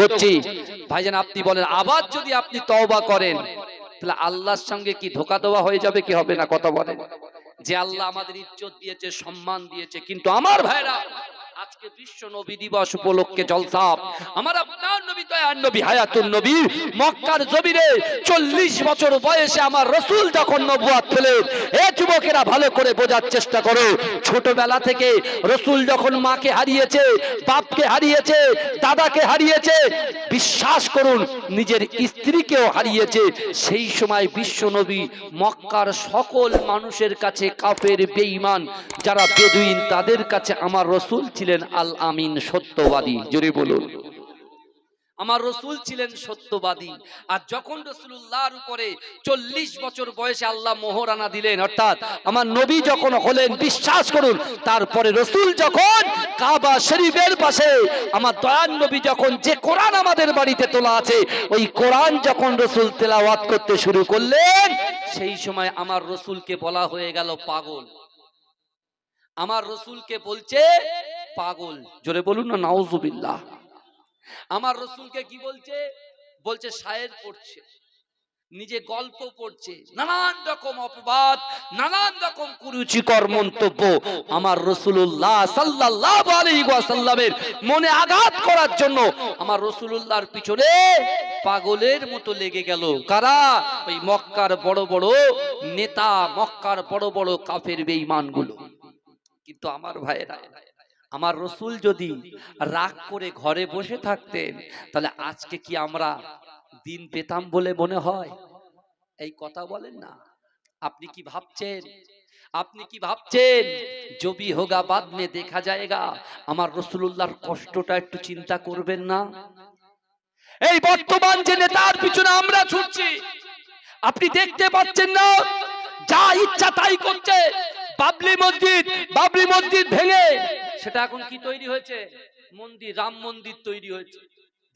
হচ্ছি ভাইজান, আপনি বলেন আবার যদি আপনি তওবা করেন তাহলে আল্লাহর সঙ্গে কি ধোঁকা দেওয়া হয়ে যাবে কি হবে না? কথা বলেন। যে আল্লাহ আমাদের ইজ্জত দিয়েছে, সম্মান দিয়েছে, কিন্তু আমার ভাইরা আজকে বিশ্ব নবী দিবস উপলক্ষে জলসা, আমার আপনার নবী দয়ার নবী হায়াতুন নবী মক্কার জমিনে 40 বছর বয়সে আমার রাসূল যখন নবুয়ত পেলেন। এ যুবকেরা ভালো করে বোঝার চেষ্টা করো, ছোটবেলা থেকে রাসূল যখন মাকে হারিয়েছে, বাপকে হারিয়েছে, দাদাকে হারিয়েছে, বিশ্বাস করুন নিজের স্ত্রীকেও হারিয়েছে, সেই সময় বিশ্ব নবী মক্কার সকল মানুষের কাছে কাফের, বেঈমান যারা বেদুইন, তাদের কাছে আমার রাসূল ছিলেন আল আমিন, সত্যবাদী। জোরে বলুন, আমার রাসূল ছিলেন সত্যবাদী। আর যখন রাসূলুল্লাহর উপরে 40 বছর বয়সে আল্লাহ মোহরানা দিলেন, অর্থাৎ আমার নবী যখন হলেন, বিশ্বাস করুন তারপরে রাসূল যখন কাবা শরীফের পাশে আমার দয়ার নবী যখন, যে কোরআন আমাদের বাড়িতে তোলা আছে, ওই কোরআন যখন রাসূল তেলাওয়াত করতে শুরু করলেন, সেই সময় আমার রাসূলকে বলা হয়ে গেল পাগল। আমার রাসূলকে বলছে পাগল। জোরে বলুন না নাউজুবিল্লাহ। আমার রাসূলকে কি বলছে? বলছে শায়ের পড়ছে, নিজে গল্প পড়ছে, নানান রকম অপবাদ, নানান রকম কুরুচিকর মন্তব্য আমার রাসূলুল্লাহ সাল্লাল্লাহু আলাইহি ওয়াসাল্লামের মনে আঘাত করার জন্য আমার রাসূলুল্লাহর পিছনে পাগলের মতো লেগে গেল। কারা? ওই মক্কার বড় বড় নেতা, মক্কার বড় বড় কাফের বেঈমানগুলো। কিন্তু আমার ভাইয়েরা, আমার রাসূল যদি রাগ করে ঘরে বসে থাকতেন তাহলে আজকে কি আমরা দিন পেতাম বলে মনে হয়? এই কথা বলেন না। আপনি কি ভাবছেন? আপনি কি ভাবছেন জবি হোগা বাদ মে দেখা যায়গা? আমার রাসূলুল্লাহর কষ্টটা একটু চিন্তা করবেন না? এই বর্তমান যে নেতার পিছনে আমরা ছুটছি, আপনি দেখতে পাচ্ছেন না? যা ইচ্ছা তাই করছে। বাবরি মসজিদ ভেঙে সেটা এখন কি তৈরি হয়েছে? মন্দির, রাম মন্দির তৈরি হয়েছে।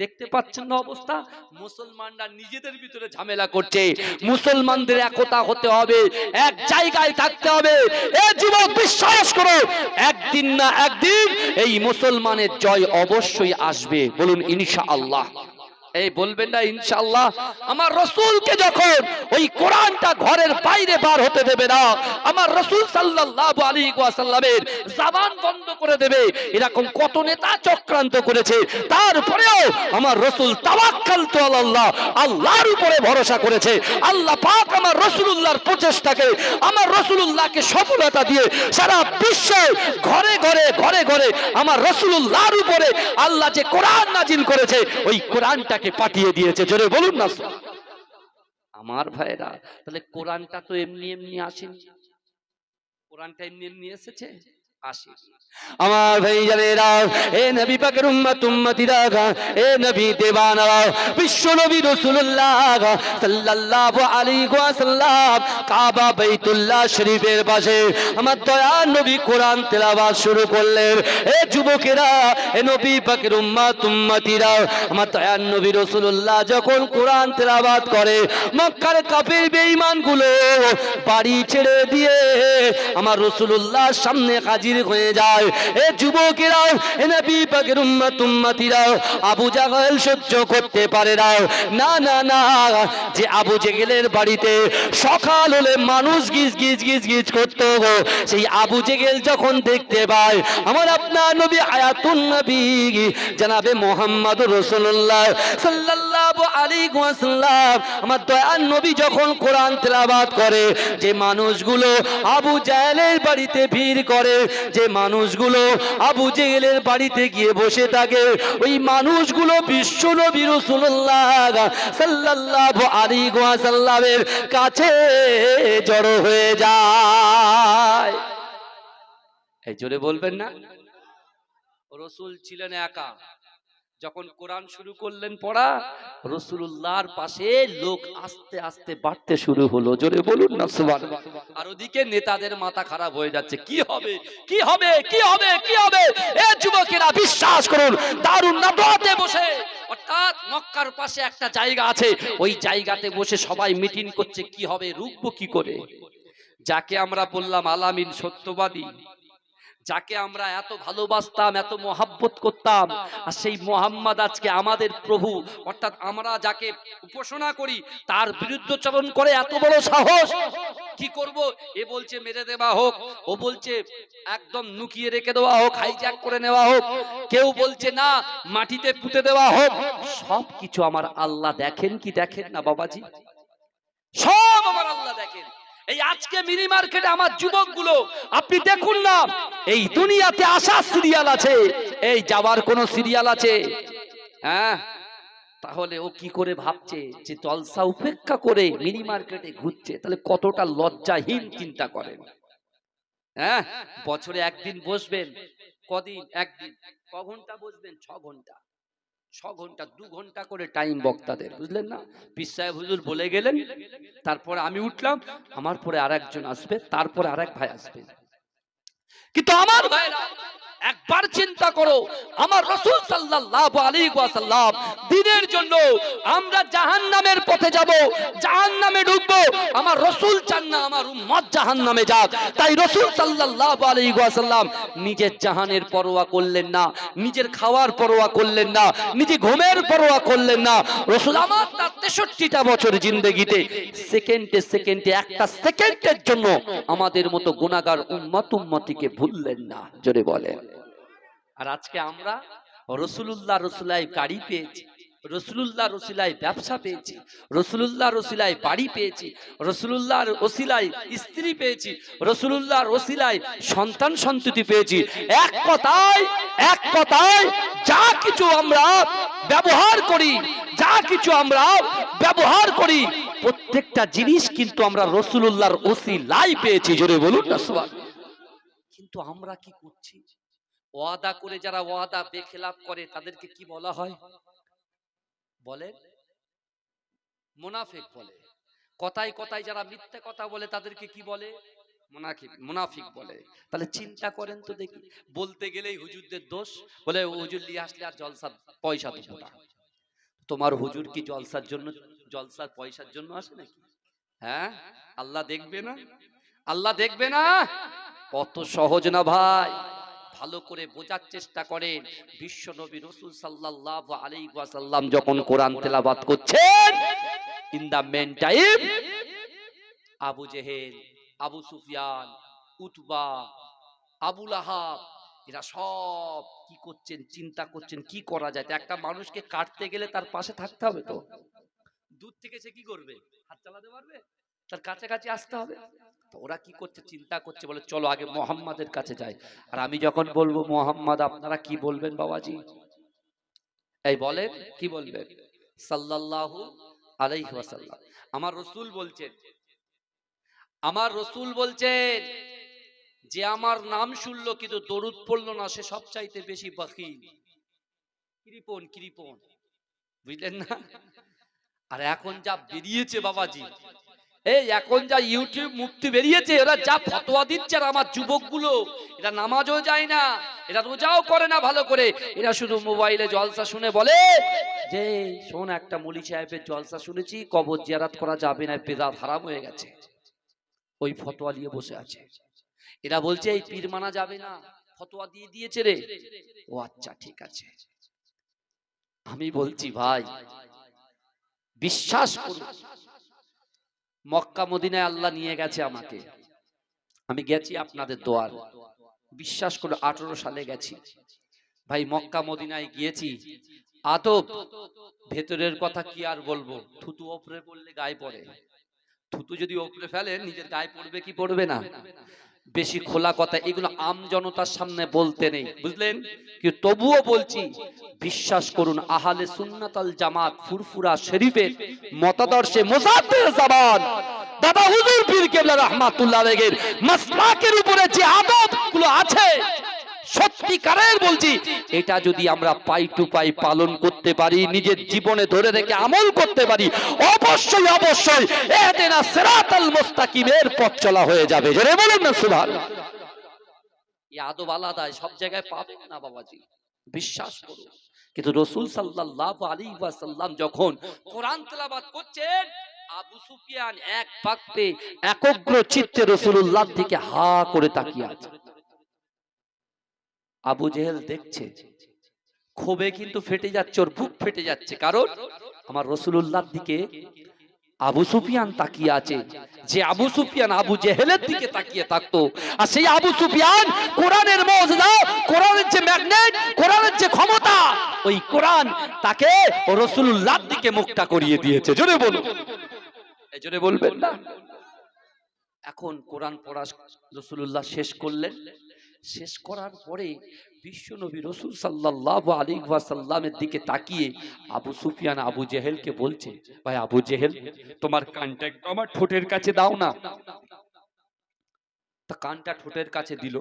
দেখতে পাচ্ছেন না অবস্থা? মুসলমানরা নিজেদের ভিতরে ঝামেলা করছে। মুসলমানদের একতা হতে হবে, এক জায়গায় থাকতে হবে। এ যুবক বিশ্বাস করো, একদিন না একদিন এই মুসলমানের জয় অবশ্যই আসবে। বলুন ইনশাআল্লাহ। এই বলবেন না ইনশাআল্লাহ? আমার রাসূলকে যখন ওই কোরআনটা ঘরের বাইরে বার হতে দেবে না, আমার রাসূল সাল্লাল্লাহু আলাইহি ওয়াসাল্লামের জবান বন্ধ করে দেবে, এরকম কত নেতা চক্রান্ত করেছে। তারপরেও আমার রাসূল তাওয়াক্কালতু আলাল্লাহ, আল্লাহর উপরে ভরসা করেছে। আল্লাহ পাক আমার রাসূলুল্লাহর প্রচেষ্টাকে, আমার রাসূলুল্লাহকে সফলতা দিয়ে সারা বিশ্বে ঘরে ঘরে ঘরে ঘরে আমার রাসূলুল্লাহর উপরে আল্লাহ যে কোরআন নাজিল করেছে, ওই কোরআনটা পাঠিয়ে দিয়েছে। জোরে বলুন না আমার ভাইরা। তাহলে কোরআনটা তো এমনি এমনি আসেনি, কোরআনটা এমনি এমনি এসেছে? আমার ভাইজানেরা, এ নবী পাকের উম্মত উম্মতিরা, এ নবী দেওয়ানারা, বিশ্ব নবী রাসূলুল্লাহ সাল্লাল্লাহু আলাইহি ওয়াসাল্লাম কাবা বাইতুল্লাহ শরীফের পাশে আমার দয়ার নবী কোরআন তেলাওয়াত শুরু করলেন। এ যুবকেরা, এ নবী পাকের উম্মত উম্মতিরা, আমার দয়ার নবী রাসূলুল্লাহ যখন কোরআন তেলাওয়াত করে, মক্কার কাফির বেঈমানগুলো বাড়ি ছেড়ে দিয়ে আমার রাসূলুল্লাহর সামনে হাজির হয়ে যায়। এ যুবকেরা, এ নবী পাকের উম্মত উম্মতিরা, আবু জাহেল সহ্য করতে পারে না। না না না, যে আবু জেহেলের বাড়িতে সকাল হলে মানুষ গিজ গিজ গিজ গিজ করত, সেই আবু জেহেল যখন দেখতে পায় আমার আপনার নবী হায়াতুন নবী জনাবে মুহাম্মদুর রাসূলুল্লাহ সাল্লাল্লাহু আলাইহি ওয়াসাল্লাম আমার দয়ার নবী যখন কোরআন তেলাওয়াত করে, যে মানুষগুলো আবু জাহেলের বাড়িতে ভিড় করে, যে মানুষগুলো আবু জেহেলের বাড়িতে গিয়ে বসে থাকে, ওই মানুষগুলো বিশ্ব নবী রাসূলুল্লাহ সাল্লাল্লাহু আলাইহি ওয়াসাল্লামের কাছে জড়ো হয়ে যায়। এই জোরে বলবেন না? রাসূল ছিলেন একা। যখন কোরআন শুরু করলেন পড়া, রাসূলুল্লাহর পাশে লোক আস্তে আস্তে বাড়তে শুরু হলো। জোরে বলুন না সুবহানাল্লাহ। আর ওদিকে নেতাদের মাথা খারাপ হয়ে যাচ্ছে, কি হবে কি হবে কি হবে কি হবে। এ যুবকেরা বিশ্বাস করুন, দারুন নাদওয়াতে বসে, অর্থাৎ মক্কার পাশে একটা জায়গা আছে, ওই জায়গাতে বসে সবাই মিটিং করছে কি হবে, রুখবো কি করে। যাকে আমরা বললাম আল আমিন, সত্যবাদী, যাকে আমরা এত ভালোবাসতাম, এত মহাব্বত করতাম, আর সেই মোহাম্মদ আজকে আমাদের প্রভু, অর্থাৎ আমরা যাকে উপাসনা করি তার বিরুদ্ধচরণ করে এত বড় সাহস। কি করব? এ বলছে মেরে দেওয়া হোক, ও বলছে একদম নুকিয়ে রেখে দেওয়া হোক, হাইজ্যাক করে নেওয়া হোক, কেউ বলছে না মাটিতে পুঁতে দেওয়া হোক। সব কিছু আমার আল্লাহ দেখেন কি দেখেন না বাবাজি? সব আমার আল্লাহ দেখেন। এই আজকে মিনি মার্কেটে আমার যুবকগুলো আপনি দেখুন না, এই দুনিয়াতে আসা সিরিয়াল আছে, এই যাওয়ার কোন সিরিয়াল আছে? হ্যাঁ, তাহলে ও কি করে ভাবছে যে জলসা উপেক্ষা করে মিনি মার্কেটে ঘুরছে? তাহলে কতটা লজ্জাহীন চিন্তা করেন। হ্যাঁ, বছরে একদিন বসবেন, কদিন? একদিন। ক ঘন্টা বসবেন? 6 ঘন্টা। 6 ঘন্টা, 2 ঘন্টা করে টাইম বক্তাদের, বুঝলেন না? পীর সাহেব হুজুর বলে গেলেন, তারপরে আমি উঠলাম, আমার পরে আরেকজন আসবে, তারপরে আরেক ভাই আসবে। কিন্তু আমার ভাইরা একবার চিন্তা করো, আমার রাসূল সাল্লাল্লাহু আলাইহি ওয়াসাল্লাম দ্বীনের জন্য আমরা জাহান্নামের পথে যাব, জাহান্নামে ঢুকবো, আমার রাসূল চান না আমার উম্মত জাহান্নামে যাক। তাই রাসূল সাল্লাল্লাহু আলাইহি ওয়াসাল্লাম নিজের জাহানের পরোয়া করলেন না, নিজের খাওয়ার পরোয়া করলেন না, নিজে ঘুমের পরোয়া করলেন না। রাসূল আমার তার 63টা বছর জিন্দেগিতে সেকেন্ডে সেকেন্ডে একটা সেকেন্ডের জন্য আমাদের মতো গুনাহগার উম্মতিকে ভুললেন না। জোরে বলেন। আর আজকে আমরা রাসূলুল্লাহ রসুলাই গাড়ি পেয়েছি, রাসূলুল্লাহ রসুলাই ব্যবসা পেয়েছি, রাসূলুল্লাহ রসুলাই বাড়ি পেয়েছি, রাসূলুল্লাহর ওসিলায় স্ত্রী পেয়েছি, রাসূলুল্লাহর ওসিলায় সন্তান সন্ততি পেয়েছি। এক কথায় যা কিছু আমরা ব্যবহার করি, প্রত্যেকটা জিনিস কিন্তু আমরা রাসূলুল্লাহর ওসিলায় পেয়েছি। জোরে বলুন না সুবহানাল্লাহ। কিন্তু আমরা কি করছি? ওয়াদা করে যারা ওয়াদা বেখেলাফ করে তাদেরকে কি বলা হয়? বলে মুনাফিক বলে। কথায় কথায় যারা মিথ্যা কথা বলে তাদেরকে কি বলে? মুনাফিক বলে। তাহলে চিন্তা করেন তো দেখি, বলতে গেলেই হুজুরদের দোষ, বলে হুজুর নিয়ে আসলে আর জলসার পয়সা দেবো না। তোমার হুজুর কি জলসার জন্য, জলসার পয়সার জন্য আসে নাকি? হ্যাঁ, আল্লাহ দেখবে না? আল্লাহ দেখবে না? অত সহজ না ভাই। ভালো করে বোঝার চেষ্টা করেন। বিশ্ব নবী রাসূল সাল্লাল্লাহু আলাইহি ওয়াসাল্লাম যখন কোরআন তেলাওয়াত করছেন, in the meantime Abu Jahl, Abu Sufyan, Utba, Abu Lahab, এরা সব কি করছেন? চিন্তা করছেন কি করা যায়। একটা মানুষকে কাটতে গেলে তার পাশে থাকতে হবে তো। দূর থেকে সে কি করবে? হাত চালাতে পারবে? তার কাছাকাছি আসতে হবে। তো ওরা কি করছে? চিন্তা করছে, বলে চলো আগে মুহাম্মাদের কাছে যাই। আর আমি যখন বলবো মুহাম্মদ, আপনারা কি বলবেন বাবাজি? এই বলেন, কি বলবেন? সাল্লাল্লাহু আলাইহি ওয়াসাল্লাম। আমার রাসূল বলছেন যে আমার নাম শুনলো কিন্তু দরুদ পড়লো না, সে সবচাইতে বেশি বখিল, কৃপণ। বুঝলেন না? আর এখন যা বেরিয়েছে বাবাজি, এই এখন যা ইউটিউব মুক্তি বেরিয়েছে, এরা যা ফতোয়া দিচ্ছে, আর আমার যুবকগুলো এরা নামাজও যায় না, এরা রোজাও করে না ভালো করে, এরা শুধু মোবাইলে জলসা শুনে বলে যে শোন একটা মৌলী সাহেবের জলসা শুনেছি, কবর জিয়ারত করা যাবে না, বেদাত হারাম হয়ে গেছে। ওই ফতোয়া নিয়ে বসে আছে। এরা বলছে এই পীর মানা যাবে না, ফতোয়া দিয়ে দিয়েছে রে। ও আচ্ছা ঠিক আছে। আমি বলছি ভাই বিশ্বাস করুন, মক্কা মদিনায় আল্লাহ নিয়ে গেছে আমাকে, আমি গেছি আপনাদের দোয়ার, বিশ্বাস করে 18 সালে গেছি ভাই। মক্কা মদিনায় গিয়েছি, আদব ভেতরের কথা কি আর বলবো। থুতু ওপরে পড়লে গায়ে পড়ে, থুতু যদি ওপরে ফেলেন নিজের গায়ে পড়বে কি পড়বে না? বেশি খোলা কথা এগুলো আম জনতার সামনে বলতে নেই, বুঝলেন? কিন্তু তবুও বলছি, বিশ্বাস করুন আহলে সুন্নাত আল জামাত ফুরফুরা শরীফের মতাদর্শে মুজাদ্দিদ জামান দাদা হুজুর পীর কেবলা রাহমাতুল্লাহ আলাইহির মাসলাকের উপরে যে আদবগুলো আছে, সত্যিকারের বলছি, এটা যদি আমরা পাই টু পাই পালন করতে পারি, নিজের জীবনে ধরে রেখে আমল করতে পারি, অবশ্যই ইহদিনা সিরাতাল মুস্তাকিমের পথ চলা হয়ে যাবে। জোরে বলুন না সুবহানাল্লাহ। এই আদব আলাদা, সব জায়গায় পাবেন না বাবাজি, বিশ্বাস করুন। কিন্তু রাসূল সাল্লাল্লাহু আলাইহি ওয়াসাল্লাম যখন কোরআন তেলাওয়াত করছেন, আবু সুফিয়ান এক বাক্যে একগ্র চিত্তে রাসূলুল্লাহর দিকে হা করে তাকিয়ে আছে। আবু জেহেল দেখছে, ক্ষোভে কিন্তু ফেটে যাচ্ছে, ওর বুক ফেটে যাচ্ছে, কারণ আমার রাসূলুল্লাহর দিকে আবু সুফিয়ান তাকিয়ে আছে। যে আবু সুফিয়ান আবু জেহেলের দিকে তাকিয়ে থাকতো, আর সেই আবু সুফিয়ান কোরআনের মুজিজা, কোরআনের যে ম্যাগনেট, কোরআনের যে ক্ষমতা, ওই কোরআন তাকে রাসূলুল্লাহর দিকে মুখটা করিয়ে দিয়েছে। জোরে বলুন, এই জোরে বলবেন না? এখন কোরআন পড়া রাসূলুল্লাহ শেষ করলেন। শেষ করার পরে বিশ্বনবী রাসূল সাল্লাল্লাহু আলাইহি ওয়াসাল্লামের দিকে তাকিয়ে আবু সুফিয়ান আবু জেহেলকে বলছে, ভাই আবু জেহেল, তোমার কানটা একটু আমার ঠোঁটের কাছে দাও না। তা কানটা ঠোঁটের কাছে দিল,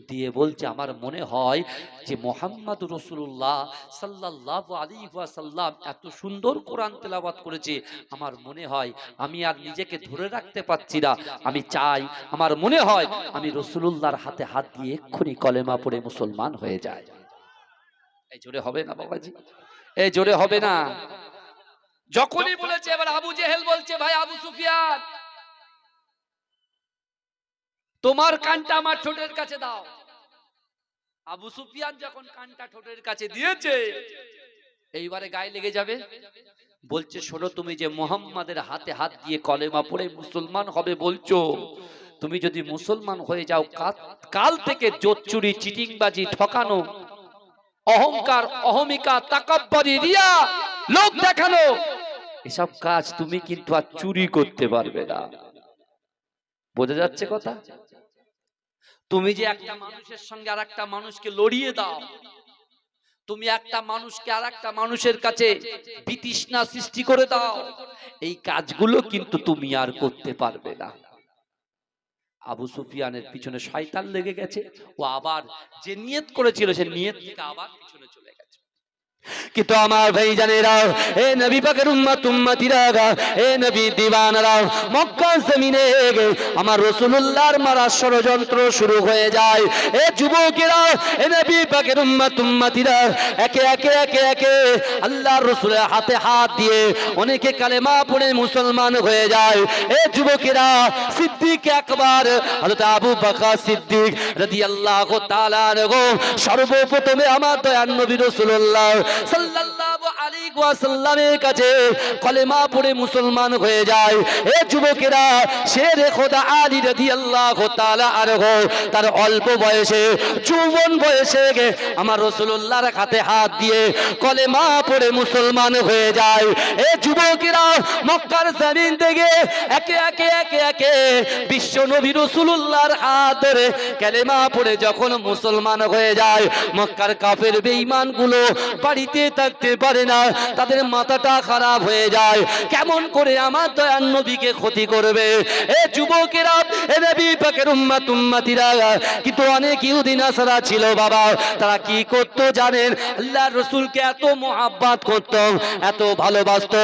দিয়ে বলছে, আমার মনে হয় যে মুহাম্মদুর রাসূলুল্লাহ সাল্লাল্লাহু আলাইহি ওয়াসাল্লাম এত সুন্দর কোরআন তেলাওয়াত করেছে, আমার মনে হয় আমি আর নিজেকে ধরে রাখতে পারছি না। আমি চাই, আমার মনে হয় আমি রাসূলুল্লাহর হাতে হাত দিয়ে এক্ষুনি কলেমা পড়ে মুসলমান হয়ে যায়। এই জোরে হবে না বাবাজি? এই জোরে হবে না? যখনই বলেছে, এবার আবু জেহেল বলছে, ভাই আবু সুফিয়ান, তোমার কানটা আমার ঠোঁটের কাছে দাও। আবু সুফিয়ান যখন কানটা ঠোঁটের কাছে দিয়েছে, এইবারে গায়ে লেগে যাবে। বলছে, শোনো, তুমি যে মুহাম্মাদের হাতে হাত দিয়ে কলেমা পড়ে মুসলমান হবে বলছো, তুমি যদি মুসলমান হয়ে যাও, কাল থেকে জোর চুরি, চিটিংবাজি, ঠকানো, অহংকার, অহমিকা, তাকাব্বুরি, রিয়া, লোক দেখানো, এসব কাজ তুমি কিন্তু আর চুরি করতে পারবে না। বোঝা যাচ্ছে কথা? তুমি যে একটা মানুষের সঙ্গে আর একটা মানুষকে লড়িয়ে দাও, তুমি একটা মানুষকে আর একটা মানুষের কাছে বিতৃষ্ণা সৃষ্টি করে দাও, এই কাজগুলো কিন্তু তুমি আর করতে পারবে না। আবু সুফিয়ানের পিছনে শয়তান লেগে গেছে, ও আবার যে নিয়ত করেছিল সে নিয়ত থেকে আবার পিছনে চলে গেছে। কিন্তু আমার ভাইজানেরা, এ নবী পাকের উম্মত উম্মতিরা, এ নবী দিওয়ানারা, মক্কা জমিনে আমার রাসূলুল্লাহর মারা ষড়যন্ত্র শুরু হয়ে যায়। এ যুবকেরা, এ নবী পাকের উম্মত উম্মতিরা, একে একে একে একে আল্লাহর রাসূলের হাতে হাত দিয়ে অনেকে কালেমা পড়ে মুসলমান হয়ে যায়। এ যুবকেরা, সিদ্দিক আকবর হযরত আবু বকর সিদ্দিক রাদিয়াল্লাহু তাআলা আনহু সর্বপ্রথমে আমার দয়ার নবী রাসূলুল্লাহ সাল্লাল্লাহু আলাইহি ওয়াসাল্লামের কাছে কলেমা পড়ে মুসলমান হয়ে যায়। এ যুবকেরা, শেরে খোদা আলী রাদিয়াল্লাহু তাআলা আনহু তার অল্প বয়সে, যৌবন বয়সে আমার রাসূলুল্লাহর হাতে হাত দিয়ে কলেমা পড়ে মুসলমান হয়ে যায়। এ যুবকেরা, মক্কার জমিন থেকে একে একে একে একে বিশ্ব নবী রাসূলুল্লাহর হাত ধরে কলেমা পড়ে যখন মুসলমান হয়ে যায়, মক্কার কাফের বেঈমানগুলো বাড়িতে থাকতে পারে না, তাদের মাথাটা খারাপ হয়ে যায়, কেমন করে আমার দয়ার নবীকে ক্ষতি করবে। এ যুবকেরা, এ নবী পাকের উম্মত উম্মতিরা, কিন্তু অনেক ইহুদি নাসারা ছিল বাবা, তারা কি করত জানেন? আল্লাহর রাসূলকে এত মহব্বত করত, এত ভালোবাসত,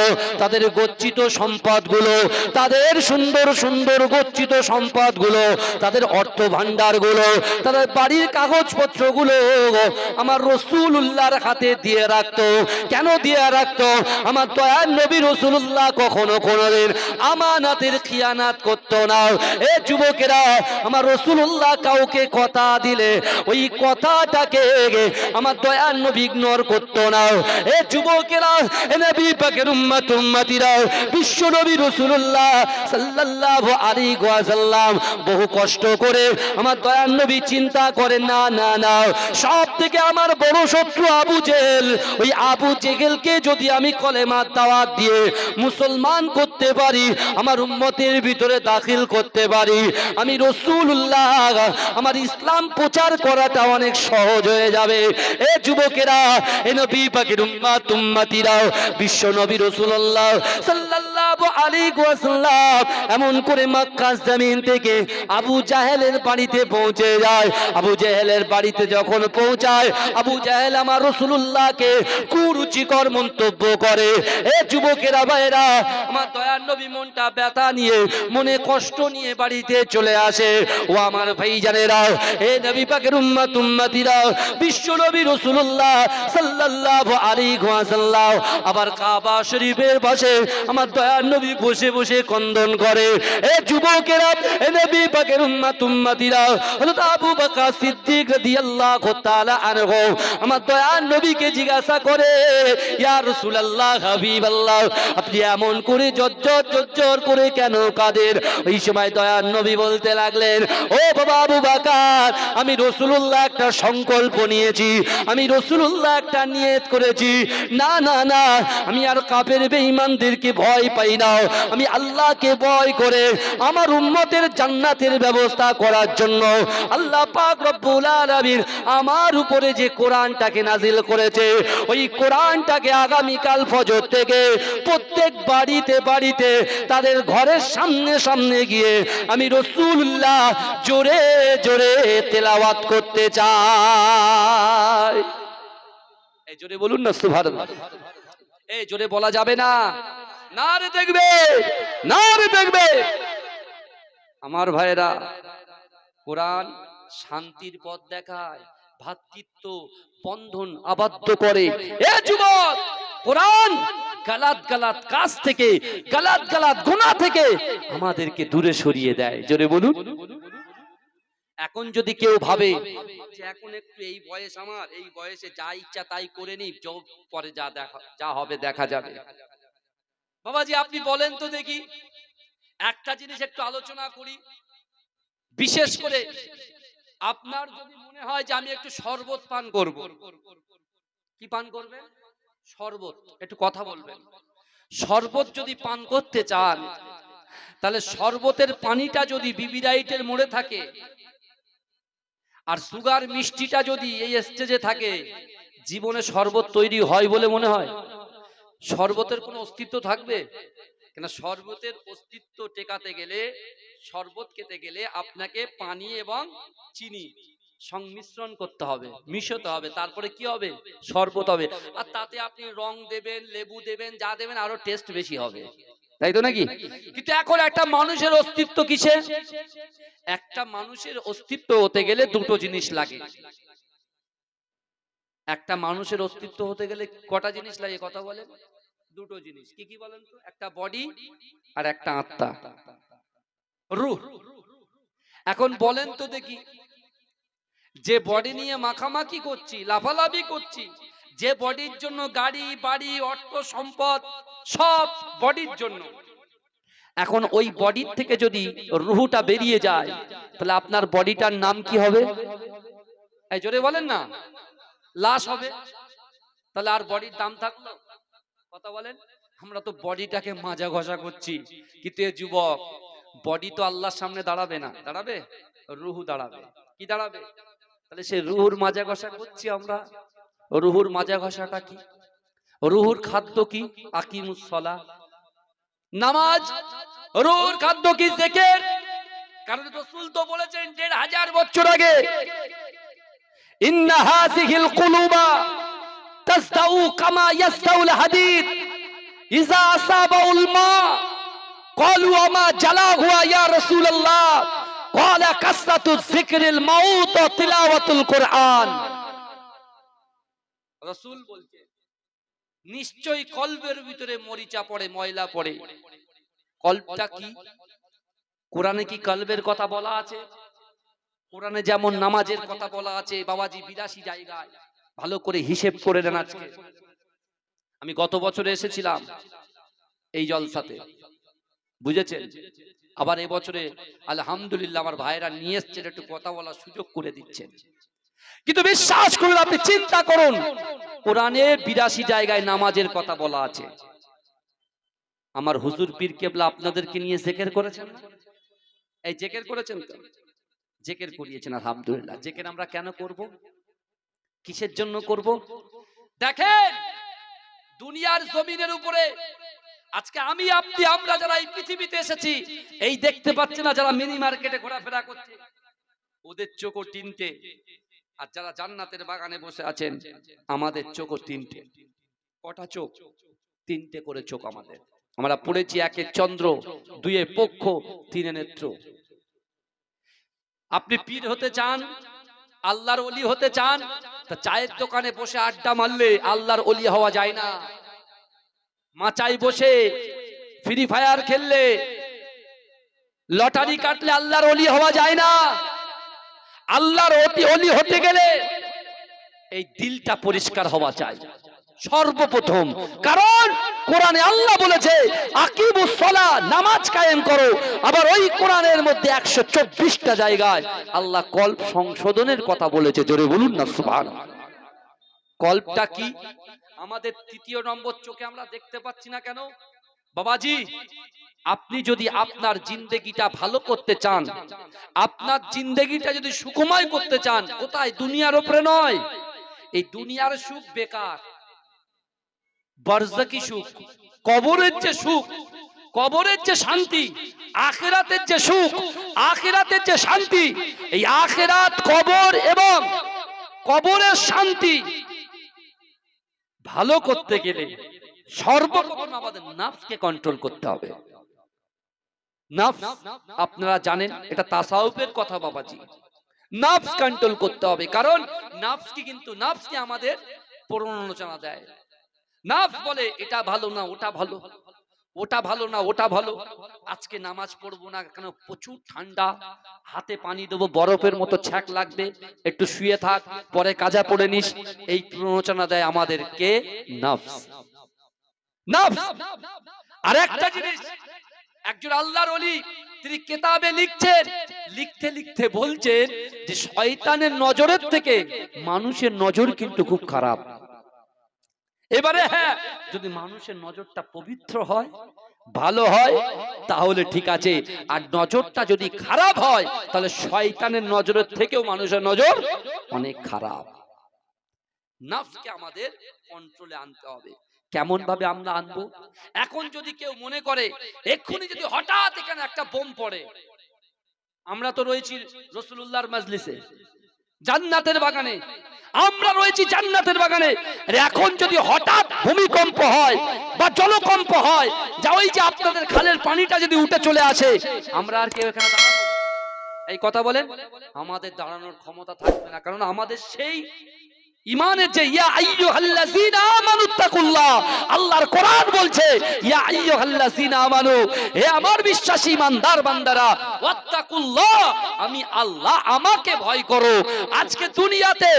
তাদের গচ্ছিত সম্পদগুলো, তাদের সুন্দর সুন্দর গচ্ছিত সম্পদগুলো, তাদের অর্থ ভান্ডারগুলো, তাদের বাড়ির কাগজপত্রগুলো আমার রাসূলুল্লাহর হাতে দিয়ে রাখতো। কেন দিয়ে রাখতো? আমার দয়ার নবী রাসূলুল্লাহ কখনো কোনোদিন আমানাতের খিয়ানাত করতো না। এ যুবকেরা, আমার রাসূলুল্লাহ কাউকে কথা দিলে ওই কথাটাকে আমার দয়ার নবী ইগনোর করতো না। এ যুবকেরা, এ নবী পাকের উম্মত উম্মতিরা, বিশ্ব নবী রাসূলুল্লাহ সাল্লাল্লাহু আলাইহি ওয়াসাল্লাম বহু কষ্ট করে আমার দয়ার নবী চিন্তা করেন, না না না, সব থেকে আমার বড় শত্রু আবু জেহেল, ওই আবু জেহেলকে যদি আমি কলেমার দাওয়াত দিয়ে মুসলমান করতে পারি, আমার উম্মতের ভিতরে দাখিল করতে পারি, আমি রাসূলুল্লাহ আমার ইসলাম প্রচার করাটা অনেক সহজ হয়ে যাবে। এ যুবকেরা, এ নবী পাকের উম্মত উম্মতিরা, বিশ্ব নবী রাসূলুল্লাহ সাল্লাল্লাহু আলাইহি ওয়াসাল্লাম এমন করে মক্কা জমিন থেকে আবু জাহেলের বাড়িতে পৌঁছে যায়। আবু জাহেলের বাড়িতে যখন পৌঁছায়, আবু জাহেল আমার রাসূলুল্লাহকে কুরুচিকর মন্তব্য করে। এ যুবকেরা ভাইরা, আমার দয়ার নবী মনটা ব্যথা নিয়ে, মনে কষ্ট নিয়ে বাড়িতে চলে আসে। ও আমার ভাইজানেরা, এ নবী পাকের উম্মত উম্মতিরা, বিশ্ব নবী রাসূলুল্লাহ সাল্লাল্লাহু আলাইহি ওয়াসাল্লাম আবার কাবা শরীফের পাশে আমার দয়ার নবী বসে বসে ক্রন্দন করে। এ যুবকেরা, এ নবী পাকের উম্মত উম্মতিরা, হযরত আবু বকর সিদ্দিক রাদিয়াল্লাহু তাআলা আনহু আমার দয়ার নবীকে জিজ্ঞাসা করে, ইয়া রাসূলুল্লাহ, হাবিবাল্লাহ, আপনি এমন করে জজ্জর করে কেন কাঁদেন? ওই সময় দয়ার নবী বলতে লাগলেন, ও বাবা আবু বকর, আমি রাসূলুল্লাহ একটা সংকল্প নিয়েছি, আমি রাসূলুল্লাহ একটা নিয়ত করেছি, না না না, আমি আর কাফের বেঈমানদেরকে ভয় পাই না, আমি আল্লাহকে ভয় করে আমার উম্মতের জান্নাতের ব্যবস্থা করার জন্য আল্লাহ পাক রব্বুল আলামিন আমার উপরে যে কোরআনটাকে নাজিল করেছে, ওই কোরআনটাকে আগামীকাল ফজর থেকে প্রত্যেক বাড়িতে বাড়িতে তাদের ঘরের সামনে সামনে গিয়ে আমি রাসূলুল্লাহ জোরে জোরে তেলাওয়াত করতে চাই। এই জোরে বলুন না সুবহানাল্লাহ। এই জোরে বলা যাবে না, নারে দেখবে, নারে দেখবে। আমার ভাইরা, কোরআন শান্তির পথ দেখায়, ভ্রাতৃত্ব বন্ধন আবদ্ধ করে। এ যুবক, কোরআন গালাত গালাত কাজ থেকে, গালাত গালাত গুনাহ থেকে আমাদেরকে দূরে সরিয়ে দেয়। জোরে বলুন। এখন যদি কেউ ভাবে যে এখন একটু এই বয়স, আমার এই বয়সে যা ইচ্ছা তাই করে নি, পরে যা হবে দেখা যাবে। বাবাজি, আপনি বলেন তো দেখি, একটা জিনিস একটু আলোচনা করি। বিশেষ করে আপনার যদি মনে হয় যে আমি একটু শরবত পান করব, কি পান করবেন? শরবত। একটু কথা বলবেন। শরবত যদি পান করতে চান, তাহলে শরবতের পানিটা যদি বিবিরাইটের মোড়ে থাকে আর সুগার মিষ্টিটা যদি এই স্টেজে থাকে, জীবনে শরবত তৈরি হয় বলে মনে হয়? শরবতের কোনো অস্তিত্ব থাকবে? কেন, শরবতের অস্তিত্ব টেকাতে গেলে, শরবত খেতে গেলে আপনাকে পানি এবং চিনি সংমিশ্রণ করতে হবে, মিশাতে হবে, তারপরে কি হবে? শরবত হবে। আর তাতে আপনি রং দেবেন, লেবু দেবেন, যা দেবেন আরো টেস্ট বেশি হবে, তাই তো নাকি? কিন্তু এখন একটা মানুষের অস্তিত্ব কিসে? একটা মানুষের অস্তিত্ব হতে গেলে দুটো জিনিস লাগে। একটা মানুষের অস্তিত্ব হতে গেলে কটা জিনিস লাগে কথা বলেন? দুটো জিনিস। কি কি বলেন তো? একটা বডি আর একটা আত্মা, রূহ। এখন বলেন তো দেখি, যে বডি নিয়ে মাখামাখি করছি, লাফালাফি করছি, যে বডির জন্য গাড়ি বাড়ি অর্থ সম্পদ সব বডির জন্য, এখন ওই বডির থেকে যদি রূহটা বেরিয়ে যায়, তাহলে আপনার বডিটার নাম কি হবে? এই জোরে বলেন না। লাশ হবে। তাহলে আর বডির দাম থাকলো? কথা বলেন। আমরা তো বডিটাকে মাজা ঘষা করছি, কিন্তু এ যুবক, বডি তো আল্লাহর সামনে দাঁড়াবে না, দাঁড়াবে? রূহ দাঁড়াবে। কি দাঁড়াবে? তাহলে সে রূহুর মাজা ঘষা করছি আমরা। রূহুর মাজা ঘষাটা কি? রূহুর খাদ্য কি? আকিমুস সালাহ, নামাজ। রূহুর খাদ্য কি? জিকির। কারণ রাসূল তো বলেছেন ১৫০০ বছর আগে, ইন্না হাযিহিল কুলুবা তাসদাউ কামা ইয়াসদাউল হাদিদ ইযা আসাবাউল মা ক্বালু আমা জালা হুয়া ইয়া রাসূলুল্লাহ ক্বালা কাসরাতু যিকরিল মাউত ওয়া তিলাওয়াতুল কুরআন। রাসূল বলছেন, নিশ্চয়ই কলবের ভিতরে মরিচা পড়ে, ময়লা পড়ে। কলবটা কি? কোরআনে কি কলবের কথা বলা আছে? কোরআনে যেমন নামাজের কথা বলা আছে বাবাজি ৮২ জায়গায়, ভালো করে হিসেব করে নেন। আজকে আমি গত বছরে এসেছিলাম এই জলসাতে, বুঝেছেন? আবার এবছরে আলহামদুলিল্লাহ আমার ভাইরা নিয়ে এসছেন, একটু কথা বলার সুযোগ করে দিচ্ছেন। কিন্তু বিশ্বাস করুন, আপনি চিন্তা করুন, কোরআনে ৮২ জায়গায় নামাজের কথা বলা আছে। আমার হুজুর পীর কেবলা আপনাদেরকে নিয়ে জিকির করেছেন না? এই জিকির করেছেন তো? জিকির করিয়েছেন আলহামদুলিল্লাহ। জিকির আমরা কেন করব? কিসের জন্য করব? দেখেন, দুনিয়ার জমিনের উপরে আজকে আমি আপনি আমরা যারা এই পৃথিবীতে এসেছি, এই দেখতে পাচ্ছি না যারা মিনি মার্কেটে ঘোরাফেরা করছে, ওদের চোখও তিনটে আর যারা জান্নাতের বাগানে বসে আছেন, আমাদের চোখও তিনটে। কটা চোখ? তিনটে করে চোখ আমাদের। আমরা পড়েছি, একে চন্দ্র, দুয়ে পক্ষ, তিনে নেত্র। আপনি পীর হতে চান, আল্লাহর ওলি হতে চান, তা চায়ের দোকানে বসে আড্ডা মারলে আল্লাহর ওলি হওয়া যায় না। মাচায় বসে ফ্রি ফায়ার খেললে, লটারি কাটলে আল্লাহর ওলি হওয়া যায় না। আল্লাহর ওলি হতে গেলে এই দিলটা পরিষ্কার হওয়া চাই সর্বপ্রথম। কারণ কোরআনে আল্লাহ বলেছে আকিমুস সালাহ, নামাজ কায়েম করো। আবার ওই কোরআনের মধ্যে 124টা জায়গায় আল্লাহ কল্প সংশোধনের কথা বলেছে। জোরে বলুন না সুবহানাল্লাহ। কল্পটা কি? আমাদের তৃতীয় নম্বর চোখে আমরা দেখতে পাচ্ছি না কেন? বাবাজি, আপনি যদি আপনার জিন্দেগিটা ভালো করতে চান, আপনার জিন্দেগিটা যদি সুখময় করতে চান, কোথায়? দুনিয়ার উপরে নয়। এই দুনিয়ার সুখ বেকার। বারজাকি সুখ, কবরের যে সুখ, কবরের যে শান্তি, আখিরাতের যে সুখ, আখিরাতের যে শান্তি, এই আখিরাত, কবর এবং কবরের শান্তি ভালো করতে গেলে সর্বপ্রথম আমাদের নফসকে কন্ট্রোল করতে হবে। নফস আপনারা জানেন, এটা তাসাউফের কথা বাবাজি। নফস কন্ট্রোল করতে হবে, কারণ নফসকে কিন্তু নফসকে আমাদের প্ররোচনা দেয়। নফস বলে এটা ভালো না ওটা ভালো, ওটা ভালো না ওটা ভালো। আজকে নামাজ পড়বো না কেন? প্রচুর ঠান্ডা, হাতে পানি দেবো, বরফের মতো ছ্যাক লাগবে, একটু শুয়ে থাক, পরে কাজা পড়ে নিস। এই প্ররোচনা দেয় আমাদেরকে নফস। নফস। আর একটা জিনিস, একজন আল্লাহর ওলি তিনি কিতাবে লিখছেন, লিখতে লিখতে বলছেন যে শয়তানের নজরের থেকে মানুষের নজর কিন্তু খুব খারাপ। এবারে হ্যাঁ, যদি মানুষের নজরটা পবিত্র হয়, ভালো হয়, তাহলে ঠিক আছে। আর নজরটা যদি খারাপ হয়, তাহলে শয়তানের নজরের থেকেও মানুষের নজর অনেক খারাপ। নফসকে আমাদের কন্ট্রোলে আনতে হবে। কেমন ভাবে আমরা আনবো? এখন যদি কেউ মনে করে এক্ষুনি যদি হঠাৎ এখানে একটা বোম পড়ে, আমরা তো রয়েছি রাসূলুল্লাহর মাজলিসে, জান্নাতের বাগানে, আমরা রয়েছি জান্নাতের বাগানে। এখন যদি হঠাৎ ভূমিকম্প হয় বা জলকম্প হয়, যা ওই যে আপনাদের খালের পানিটা যদি উঠে চলে আসে, আমরা আর কেউ এখানে দাঁড়াবো? এই কথা বলেন, আমাদের দাঁড়ানোর ক্ষমতা থাকবে না। কারণ আমাদের সেই ইমানের যে ইয়া আইয়ুহাল্লাযীনা আমানুত্তাকুল্লাহ, আল্লাহর কোরআন বলছে ইয়া আইয়ুহাল্লাযীনা আমানু, হে আমার বিশ্বাসী ইমানদার বান্দারা, ওয়াত্তাকুল্লাহ, আমি আল্লাহ, আমাকে ভয় করো। আজকে দুনিয়াতে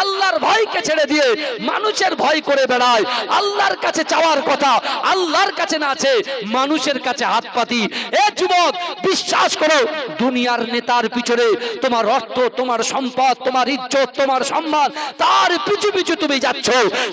আল্লাহর ভয়কে ছেড়ে দিয়ে মানুষের ভয় করে বেড়ায়। আল্লাহর কাছে চাওয়ার কথা আল্লাহর কাছে না আছে, মানুষের কাছে হাত পাতি। এ যুবক, বিশ্বাস করো, দুনিয়ার নেতার পিছনে তোমার অর্থ, তোমার সম্পদ, তোমার ইজ্জত, তোমার সম্মান, তার পিছু পিছু তুমি যাচ্ছ,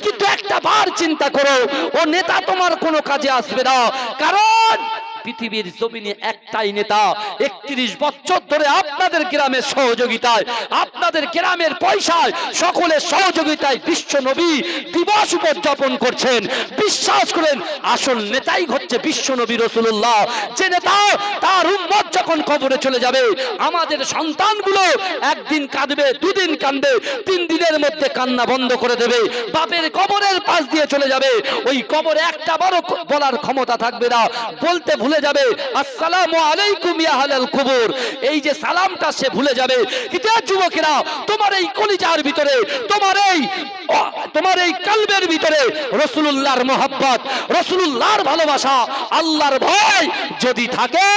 কিন্তু একটা বার চিন্তা করো, ও নেতা তোমার কোনো কাজে আসবে না। কারণ পৃথিবীর জমিনে একটাই নেতা, 31 বছর ধরে আপনাদের গ্রামের সহযোগিতায়, আপনাদের গ্রামের পয়সায়, সকলের সহযোগিতায় বিশ্ব নবী দিবস উদযাপন করছেন। বিশ্বাস করেন, আসল নেতাই হচ্ছে বিশ্ব নবী রাসূলুল্লাহ। যে নেতা, তার উম্মত যখন কবরে চলে যাবে, আমাদের সন্তানগুলো একদিন কাঁদবে, দুদিন কাঁদবে, 3 দিনের মধ্যে কান্না বন্ধ করে দেবে, বাপের কবরের পাশ দিয়ে চলে যাবে। ওই কবরে একটা বড় বলার ক্ষমতা থাকবে না, বলতে ভুলে যাবে আসসালামু আলাইকুম ইয়া আহলাল কুবুর। এই যে সালামটা সে ভুলে যাবে। কিন্তু যুবকেরা, তোমার এই কলিজার ভিতরে, তোমার এই কলবের ভিতরে রাসূলুল্লাহর মহব্বত, রাসূলুল্লাহর ভালোবাসা, আল্লাহর ভয় যদি থাকে,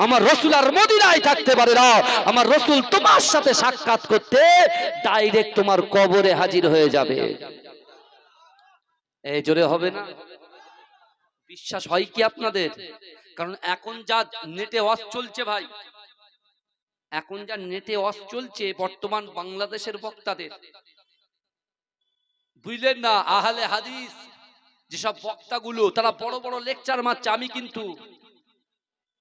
আমার রাসূল আর মদিনায় থাকতে পারে না। আমার রাসূল তোমার সাথে সাক্ষাৎ করতে ডাইরেক্ট তোমার কবরে হাজির হয়ে যাবে। এই জোরে হবে না? বিশ্বাস হয় কি আপনাদের? কারণ এখন যা নেটে ওয়াজ চলছে ভাই, এখন যা নেটে ওয়াজ চলছে বর্তমান বাংলাদেশের বক্তাদের, বুঝলেন না? আহলে হাদিস যেসব বক্তাগুলো, তারা বড় বড় লেকচার মারছে। আমি কিন্তু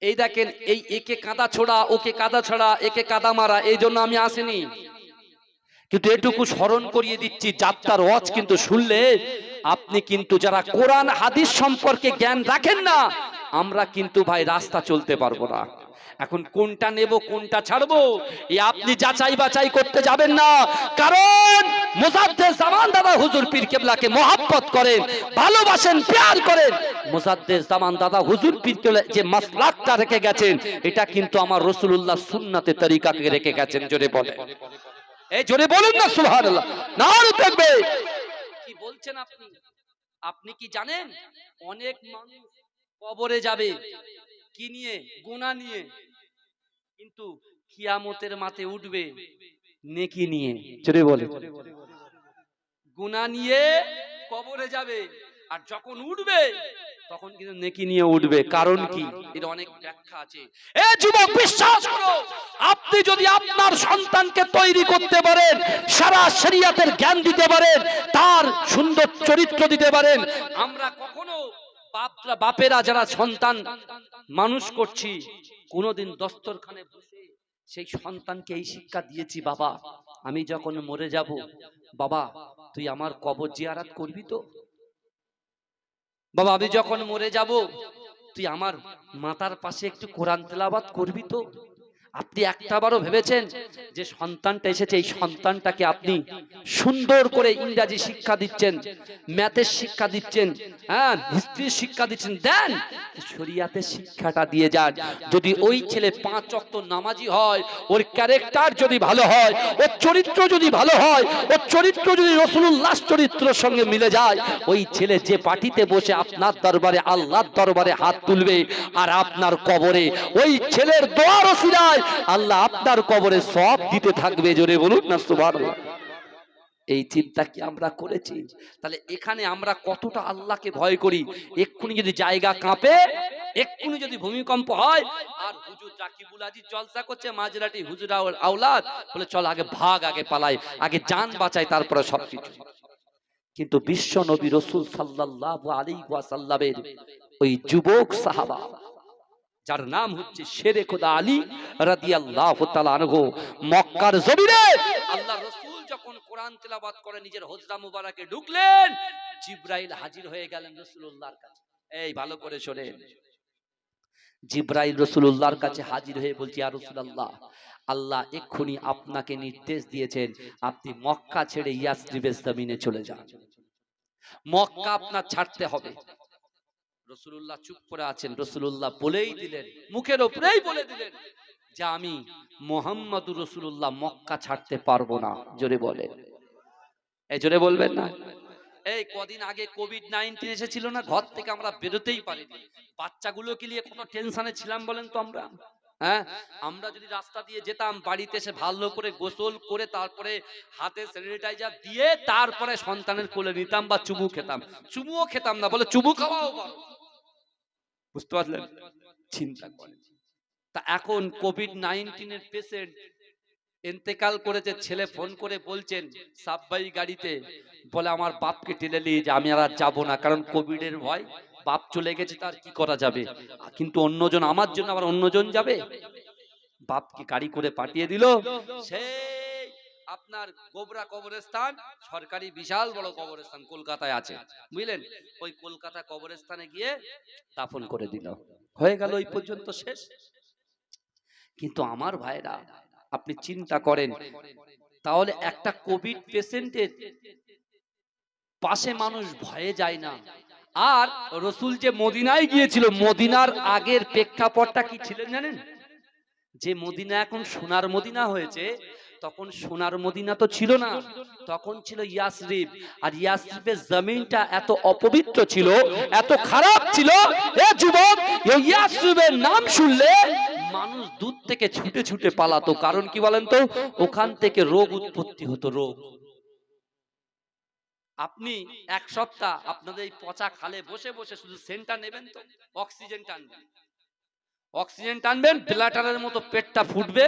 এই দেখেন, এই একে কাদা ছোড়া, ওকে কাদা ছড়া, একে কাদা মারা, এই জন্য আমি আসিনি। কিন্তু এটুকু স্মরণ করিয়ে দিচ্ছি, যাত্রার ওয়াজ কিন্তু শুনলে আপনি কিন্তু, যারা কোরআন হাদিস সম্পর্কে জ্ঞান রাখেন না, আমরা কিন্তু ভাই রাস্তা চলতে পারবো না। এখন কোনটা নেব কোনটা ছাড়বো এই আপনি যাচাই বাছাই করতে যাবেন না, কারণ মুজাদ্দেদ জামান দাদা হুজুর পীর কেবলাকে মহব্বত করেন, ভালোবাসেন, প্যার করেন। মুজাদ্দেদ জামান দাদা হুজুর পীর কেবলা যে মাসলাকটা রেখে গেছেন এটা কিন্তু আমার রাসূলুল্লাহ সুন্নাতে তরিকাকে রেখে গেছেন। জোরে বলেন, এই জোরে বলুন না সুবহানাল্লাহ। নারে তাকবীর। কি বলছেন আপনি? আপনি কি জানেন অনেক মানুষ কবরে যাবে কি নিয়ে? গুনাহ নিয়ে, কিন্তু কিয়ামতের মাঠে উঠবে নেকি নিয়ে। জোরে বলে, গুনাহ নিয়ে কবরে যাবে আর যখন উঠবে তখন কিন্তু নেকি নিয়ে উঠবে। কারণ কি? এর অনেক ব্যাখ্যা আছে। এ যুবক, বিশ্বাস করো, আপনি যদি আপনার সন্তানকে তৈরি করতে পারেন, সারা শরীয়তের জ্ঞান দিতে পারেন, তার সুন্দর চরিত্র দিতে পারেন। আমরা কখনো বাপেরা যারা সন্তান মানুষ করছি কোনোদিন দস্তরখানে বসে সেই সন্তানকে এই শিক্ষা দিয়েছি, বাবা আমি যখন মরে যাব, বাবা তুই আমার কবর জিয়ারত করবি তো? বাবা আমি যখন মরে যাব তুই আমার মাথার পাশে একটু কোরআন তেলাওয়াত করবি তো? আপনি একটাবারও ভেবেছেন যে সন্তানটা এসেছে এই সন্তানটাকে আপনি সুন্দর করে ইংরেজি শিক্ষা দিচ্ছেন, ম্যাথের শিক্ষা দিচ্ছেন, হ্যাঁ হিস্ট্রির শিক্ষা দিচ্ছেন, দেন শরিয়াতের শিক্ষাটা দিয়ে যান। যদি ওই ছেলে 5 ওয়াক্ত নামাজি হয়, ওর ক্যারেক্টার যদি ভালো হয়, ওর চরিত্র যদি ভালো হয়, ওর চরিত্র যদি রাসূলুল্লাহর চরিত্রের সঙ্গে মিলে যায়, ওই ছেলে যে পার্টিতে বসে আপনার দরবারে আল্লাহর দরবারে হাত তুলবে আর আপনার কবরে ওই ছেলের দোয়ার ওসিলায় আল্লাহ আপনার কবরে সওয়াব দিতে থাকবে। জোরে বলুন না সুবহানাল্লাহ। এই চিন্তা কি আমরা করেছি? তাহলে এখানে আমরা কতটা আল্লাহকে ভয় করি। এক্ষুনি যদি জায়গা কাঁপে, এক্ষুনি যদি ভূমিকম্প হয়, আর হুজুর রাকিবুল আজিজ জলসা করছে, মাঝরাটি হুজুর আওলাদ বলে চল আগে ভাগ, আগে পালাই, আগে জান বাঁচাই, তারপরে সবকিছু। কিন্তু বিশ্ব নবী রাসূল সাল্লাল্লাহু আলাইহি ওয়াসাল্লামের ওই যুবক সাহাবা যার নাম হচ্ছে শেরে খোদা আলী রাদিয়াল্লাহু তাআলা আনহু, মক্কার জমিনে আল্লাহর রাসূল যখন কোরআন তেলাওয়াত করে নিজের হুজরা মুবারাকে ঢুকলেন, জিবরাইল হাজির হয়ে গেলেন রাসূলুল্লাহর কাছে। এই ভালো করে শোনেন, জিবরাইল রাসূলুল্লাহর কাছে হাজির হয়ে বলছে, ইয়া রাসূলুল্লাহ, আল্লাহ এক্ষুনি আপনাকে নির্দেশ দিয়েছেন আপনি মক্কা ছেড়ে ইয়াসরিবের জমিনে চলে যান, মক্কা আপনার ছাড়তে হবে। রাসূলুল্লাহ চুপ করে আছেন। রাসূলুল্লাহ বলেই দিলেন, মুখের উপরেই বলে দিলেন যে আমি মুহাম্মদুর রাসূলুল্লাহ মক্কা ছাড়তে পারবো না। জোরে বলেন, এই জোরে বলবেন না। এই কদিন আগে কোভিড-19 এসেছিল না, ঘর থেকে আমরা বেরোতেই পারিনি। বাচ্চাগুলোকে নিয়ে কত টেনশনে ছিলাম বলেন তো আমরা। হ্যাঁ, আমরা যদি রাস্তা দিয়ে যেতাম, বাড়িতে এসে ভালো করে গোসল করে তারপরে হাতে স্যানিটাইজার দিয়ে তারপরে সন্তানের কোলে নিতাম বা চুমু খেতাম। চুমুও খেতাম না, বলে চুমু খাওয়াও ভালো। বুঝতে পারলেন? চিন্তা করেন। তা এখন কোভিড-19 এর পেশেন্ট ইন্তেকাল করেছে, ছেলে ফোন করে বলছেন সাববাই গাড়িতে, বলে আমার বাপকে টেনে নিয়ে যে আমি আর যাব না, কারণ কোভিড এর ভয়, বাপ চলে গেছে, তার কি করা যাবে, কিন্তু অন্যজন আমার জন্য আবার অন্যজন যাবে। বাপকে গাড়ি করে পাঠিয়ে দিল সেই আপনার গোবরা কবরস্থান, সরকারি বিশাল বড় কবরস্থান কলকাতায় আছে, বুঝলেন? ওই কলকাতা কবরস্থানে গিয়ে দাফন করে দিল, হয়ে গেল ওই পর্যন্ত শেষ। কিন্তু আমার ভাইরা আপনি চিন্তা করেন, তাহলে একটা কোভিড পেশেন্টের পাশে মানুষ ভয়ে যায় না। আর রাসূল যে মদিনায় গিয়েছিল, মদিনার আগের প্রেক্ষাপটটা কি ছিল জানেন? যে মদিনা এখন সোনার মদিনা হয়েছে, তখন সোনার মদিনা তো ছিল না, তখন ছিল ইয়াসরিব। আর ইয়াসরিবের জমিনটা এত অপবিত্র ছিল, এত খারাপ ছিল, এ যুবক এই ইয়াসরিবের নাম শুনলে মানুষ দূর থেকে ছুটে ছুটে পালাতো। কারণ কি বলেন তো? ওখান থেকে রোগ উৎপত্তি হতো, রোগ। আপনি এক সপ্তাহ আপনাদের এই পচা খালে বসে বসে শুধু সেন্টটা নেবেন তো, অক্সিজেন টানবেন, অক্সিজেন টানবেন, ব্লাটারের মতো পেটটা ফুটবে,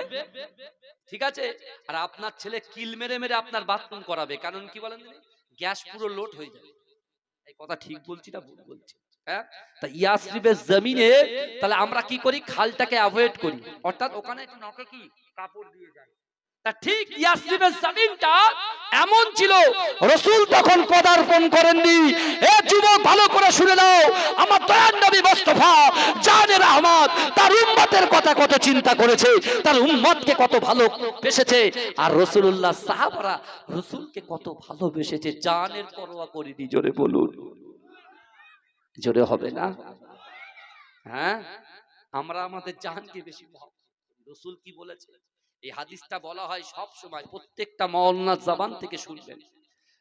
ঠিক আছে? আর আপনার ছেলে কিল মেরে মেরে আপনার বাথরুম করাবে। কারণ কি বলেন, গ্যাস পুরো লোড হয়ে যাবে। এই কথা ঠিক বলছি না ভুল বলছি? হ্যাঁ, তা ইয়াসরিবের জমিনে তাহলে আমরা কি করি? খালটাকে অ্যাভয়েড করি, অর্থাৎ ওখানে একটু নখে কি কাপড় দিয়ে যায়। তা ঠিক ইয়াসরিবের জমিনটা এমন ছিল, রাসূল তখন পদার্পণ করেননি। এ যুবক ভালো করে শুনে নাও, আমার দয়ার নবী মুস্তাফা জানে রহমত তার উম্মতের কথা কথা কত চিন্তা করেছে, তার উম্মতকে কত ভালোবেসেছে, আর রাসূলুল্লাহ সাহাবারা রাসূলকে কত ভালোবেসেছে, জানের পরোয়া করেনি। জোরে বলুন, জোরে হবে না? হ্যাঁ, আমরা আমাদের জানকে বেশি মহব্বত করি। রাসূল কি বলেছে? এই হাদিসটা বলা হয় সব সময়, প্রত্যেকটা মাওলানার জবান থেকে শুনবেন।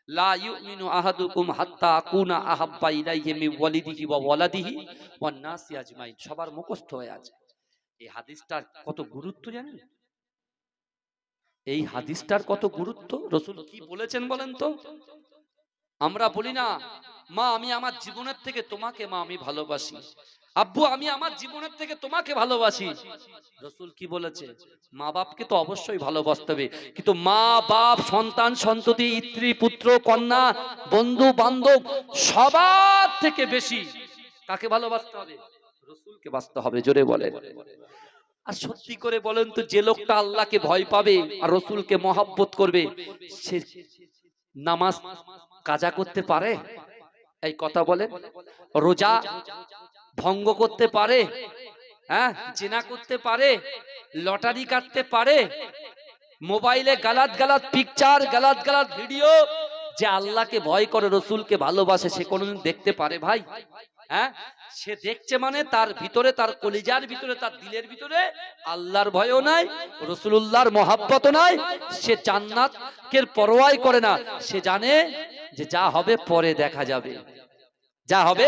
লা ইউমিনু আহাদুকুম হাত্তা আকুনা আহাব্বা ইলাইহি মিন ওয়ালিদিহি ওয়া ওয়ালাদিহি ওয়ান নাসি আজমাইন। সবার মুখস্থ হয়ে আছে। এই হাদিসটার কত গুরুত্ব জানেন? এই হাদিসটার কত গুরুত্ব, রাসূল কি বলেছেন বলেন তো? আমরা বলি না, মা আমি আমার জীবনের থেকে তোমাকে মা আমি ভালোবাসি, আব্বু আমি আমার জীবনের থেকে তোমাকে ভালোবাসি। রাসূল কি বলেছে? মা বাপকে তো অবশ্যই ভালোবাসতে হবে, কিন্তু মা বাপ, সন্তান সন্ততি, স্ত্রী পুত্র কন্যা, বন্ধু বান্ধব, সবার থেকে বেশি কাকে ভালোবাসতে হবে? রাসূলকে বাসতে হবে। জোরে বলেন। আর সত্যি করে বলেন তো, যে লোকটা আল্লাহকে ভয় পাবে আর রাসূলকে মহব্বত করবে, সে নামাজ কাজা করতে পারে? এই কথা বলেন। রোজা ভঙ্গ করতে পারে? হ্যাঁ, জিনা করতে পারে? লটারি কাটতে পারে? মোবাইলে গালাত গালাত পিকচার, গালাত গালাত ভিডিও, যে আল্লাহকে ভয় করে রাসূলকে ভালোবাসে, সে কোনোদিন দেখতে পারে ভাই? হ্যাঁ, সে দেখছে মানে তার ভিতরে, তার কলিজার ভিতরে, তার দিলের ভিতরে আল্লাহর ভয়ও নাই, রাসূলুল্লাহর মহব্বতও নাই। সে জান্নাতের পরোয়াই করে না। সে জানে যে যা হবে পরে দেখা যাবে, যা হবে